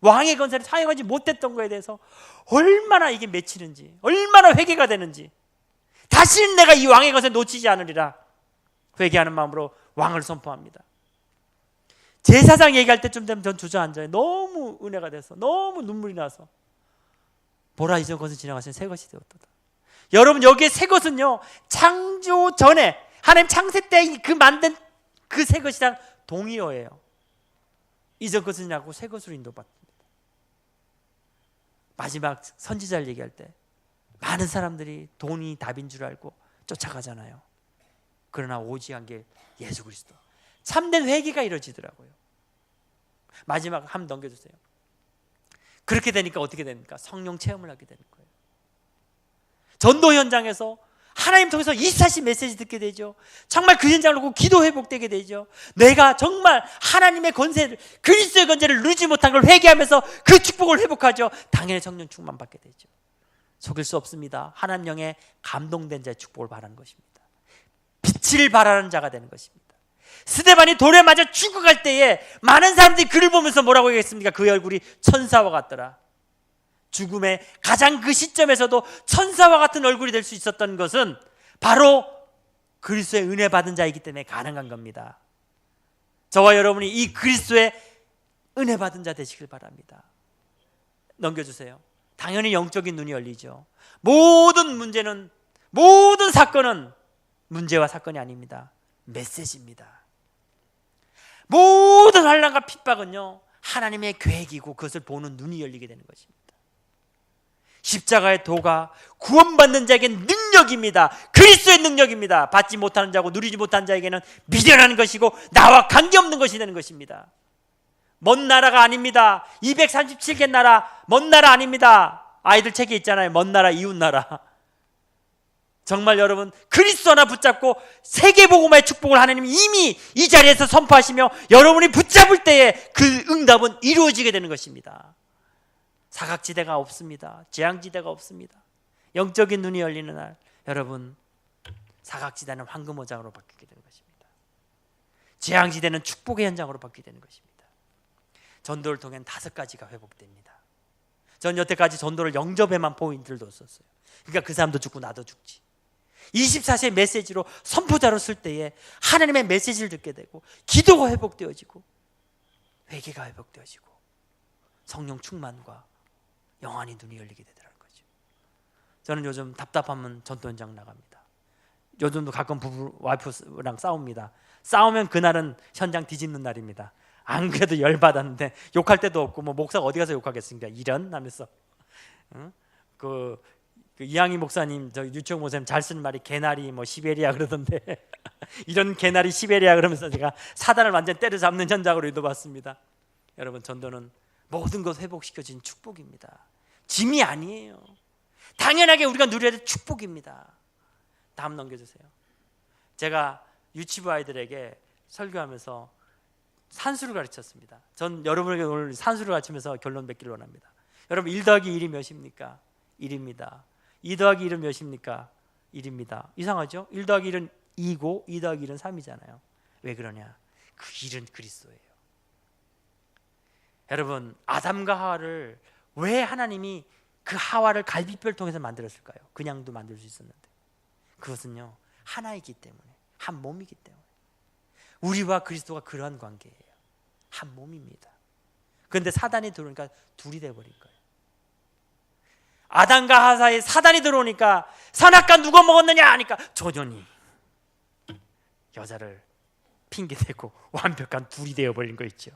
왕의 권세를 사용하지 못했던 거에 대해서 얼마나 이게 맺히는지, 얼마나 회개가 되는지. 다시는 내가 이 왕의 권세 놓치지 않으리라 회개하는 마음으로 왕을 선포합니다. 제사장 얘기할 때쯤 되면 전 주저앉아요. 너무 은혜가 돼서, 너무 눈물이 나서. 보라, 이전 것은 지나가신 새 것이 되었도다. 여러분, 여기에 새 것은요, 창조 전에 하나님 창세 때 그 만든 그 새 것이랑 동의어예요. 이전 것은 지나고 새 것으로 인도받습니다. 마지막 선지자를 얘기할 때 많은 사람들이 돈이 답인 줄 알고 쫓아가잖아요. 그러나 오직 한 게 예수 그리스도. 참된 회개가 이루어지더라고요. 마지막 한번 넘겨주세요. 그렇게 되니까 어떻게 됩니까? 성령 체험을 하게 되는 거예요. 전도 현장에서 하나님 통해서 24시 메시지 듣게 되죠. 정말 그 현장을 보고 기도 회복되게 되죠. 내가 정말 하나님의 권세를, 그리스도의 권세를 누리지 못한 걸 회개하면서 그 축복을 회복하죠. 당연히 성령 충만 받게 되죠. 속일 수 없습니다. 하나님 영에 감동된 자의 축복을 바라는 것입니다. 빛을 발하는 자가 되는 것입니다. 스데반이 돌에 맞아 죽어갈 때에 많은 사람들이 그를 보면서 뭐라고 얘기했습니까? 그의 얼굴이 천사와 같더라. 죽음의 가장 그 시점에서도 천사와 같은 얼굴이 될 수 있었던 것은 바로 그리스도의 은혜 받은 자이기 때문에 가능한 겁니다. 저와 여러분이 이 그리스도의 은혜 받은 자 되시길 바랍니다. 넘겨주세요. 당연히 영적인 눈이 열리죠. 모든 문제는, 모든 사건은 문제와 사건이 아닙니다. 메시지입니다. 모든 환난과 핍박은요, 하나님의 계획이고 그것을 보는 눈이 열리게 되는 것입니다. 십자가의 도가 구원받는 자에게는 능력입니다. 그리스도의 능력입니다. 받지 못하는 자고 누리지 못한 자에게는 미련한 것이고 나와 관계없는 것이 되는 것입니다. 먼 나라가 아닙니다. 237개 나라, 먼 나라 아닙니다. 아이들 책에 있잖아요. 먼 나라, 이웃 나라. 정말 여러분, 그리스도 하나 붙잡고 세계복음화의 축복을 하나님이 이미 이 자리에서 선포하시며 여러분이 붙잡을 때에 그 응답은 이루어지게 되는 것입니다. 사각지대가 없습니다. 재앙지대가 없습니다. 영적인 눈이 열리는 날, 여러분, 사각지대는 황금어장으로 바뀌게 되는 것입니다. 재앙지대는 축복의 현장으로 바뀌게 되는 것입니다. 전도를 통해 5가지가 회복됩니다. 전 여태까지 전도를 영접에만 포인트를 뒀었어요. 그러니까 그 사람도 죽고 나도 죽지. 24시의 메시지로 선포자로 쓸 때에 하나님의 메시지를 듣게 되고 기도가 회복되어지고 회개가 회복되어지고 성령 충만과 영원히 눈이 열리게 되더라는 거죠. 저는 요즘 답답하면 전도 현장 나갑니다. 요즘도 가끔 부부 와이프랑 싸웁니다. 싸우면 그날은 현장 뒤집는 날입니다. 안 그래도 열받았는데 욕할 때도 없고 뭐 목사가 어디 가서 욕하겠습니까? 이런 하면서 그 이양희 목사님, 저 유치원 목사님 잘 쓰는 말이 개나리 뭐 시베리아 그러던데 이런 개나리 시베리아 그러면서 제가 사단을 완전 때려잡는 현장으로 이뤄봤습니다. 여러분, 전도는 모든 것 회복시켜진 축복입니다. 짐이 아니에요. 당연하게 우리가 누려야 될 축복입니다. 다음 넘겨주세요. 제가 유치부 아이들에게 설교하면서 산수를 가르쳤습니다. 전 여러분에게 오늘 산수를 가르치면서 결론 맺기를 원합니다. 여러분, 1 더하기 1이 몇입니까? 1입니다. 2 더하기 1은 몇입니까? 1입니다. 이상하죠? 1 더하기 1은 2고 2 더하기 1은 3이잖아요. 왜 그러냐? 그 1은 그리스도예요. 여러분, 아담과 하와를 왜 하나님이 그 하와를 갈비뼈를 통해서 만들었을까요? 그냥도 만들 수 있었는데. 그것은요, 하나이기 때문에, 한 몸이기 때문에. 우리와 그리스도가 그러한 관계예요. 한 몸입니다. 그런데 사단이 들어오니까 둘이 돼버린 거예요. 아담과 하와 사이에 사단이 들어오니까 선악과 누가 먹었느냐 하니까 조전이 여자를 핑계대고 완벽한 둘이 되어버린 거 있죠.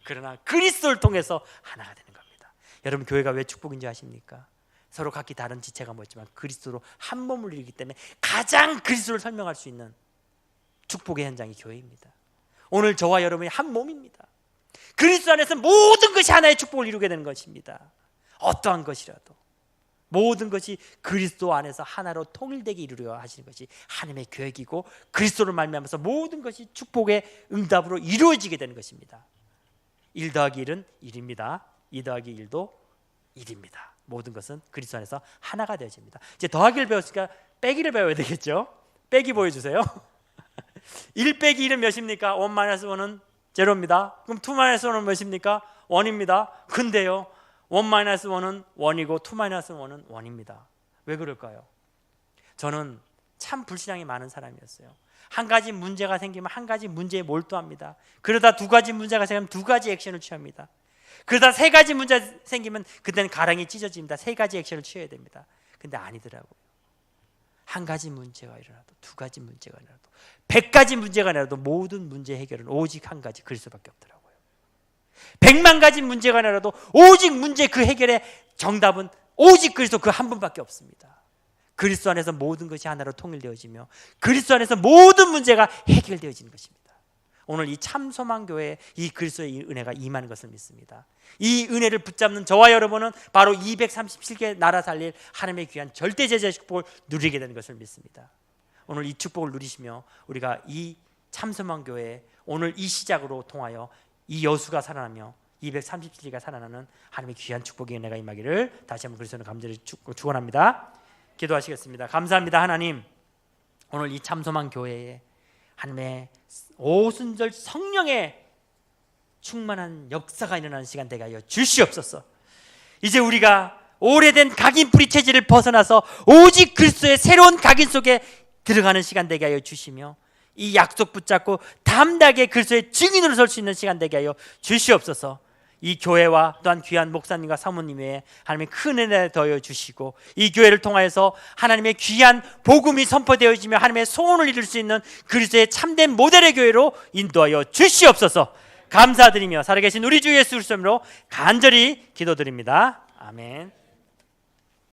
그러나 그리스도를 통해서 하나가 되는 겁니다. 여러분, 교회가 왜 축복인지 아십니까? 서로 각기 다른 지체가 뭐였지만 그리스도로 한 몸을 이루기 때문에 가장 그리스도를 설명할 수 있는 축복의 현장이 교회입니다. 오늘 저와 여러분이 한 몸입니다. 그리스도 안에서 모든 것이 하나의 축복을 이루게 되는 것입니다. 어떠한 것이라도 모든 것이 그리스도 안에서 하나로 통일되게 이루려 하시는 것이 하나님의 계획이고 그리스도를 말미암아서 모든 것이 축복의 응답으로 이루어지게 되는 것입니다. 1 더하기 1은 1입니다. 2 더하기 1도 1입니다. 모든 것은 그리스도 안에서 하나가 되어집니다. 이제 더하기를 배웠으니까 빼기를 배워야 되겠죠? 빼기 보여주세요. 1 빼기 1은 몇입니까? 1 마이너스 1은 제로입니다. 그럼 2 마이너스 1은 몇입니까? 1입니다. 근데요, 1 마이너스 1은 1이고 2 마이너스 1은 1입니다. 왜 그럴까요? 저는 참 불신앙이 많은 사람이었어요. 한 가지 문제가 생기면 한 가지 문제에 몰두합니다. 그러다 2가지 문제가 생기면 2가지 액션을 취합니다. 그러다 3가지 문제가 생기면 그때는 가랑이 찢어집니다. 3가지 액션을 취해야 됩니다. 근데 아니더라고요. 한 가지 문제가 일어나도 2가지 문제가 일어나도 100가지 문제가 일어나도 모든 문제 해결은 오직 한 가지 그리스도밖에 없더라고요. 100만 가지 문제가 일어나도 오직 문제 그 해결의 정답은 오직 그리스도 그 한 분밖에 없습니다. 그리스도 안에서 모든 것이 하나로 통일되어지며 그리스도 안에서 모든 문제가 해결되어지는 것입니다. 오늘 이 참소망교회에 이 그리스도의 은혜가 임하는 것을 믿습니다. 이 은혜를 붙잡는 저와 여러분은 바로 237개 나라 살릴 하나님의 귀한 절대제자의 축복을 누리게 되는 것을 믿습니다. 오늘 이 축복을 누리시며 우리가 이 참소망교회 오늘 이 시작으로 통하여 이 여수가 살아나며 237개가 살아나는 하나님의 귀한 축복의 은혜가 임하기를 다시 한번 그리스도는 감사를 축원합니다. 기도하시겠습니다. 감사합니다. 하나님, 오늘 이 참소망교회에 하나님의 오순절 성령의 충만한 역사가 일어나는 시간 되게 하여 주시옵소서. 이제 우리가 오래된 각인 뿌리 체질을 벗어나서 오직 그리스도의 새로운 각인 속에 들어가는 시간 되게 하여 주시며 이 약속 붙잡고 담대하게 그리스도의 증인으로 설 수 있는 시간 되게 하여 주시옵소서. 이 교회와 또한 귀한 목사님과 사모님 외에 하나님의 큰 은혜 더하여 주시고 이 교회를 통하여서 하나님의 귀한 복음이 선포되어지며 하나님의 소원을 이룰 수 있는 그리스도의 참된 모델의 교회로 인도하여 주시옵소서. 감사드리며 살아계신 우리 주 예수 그리스도로 간절히 기도드립니다. 아멘.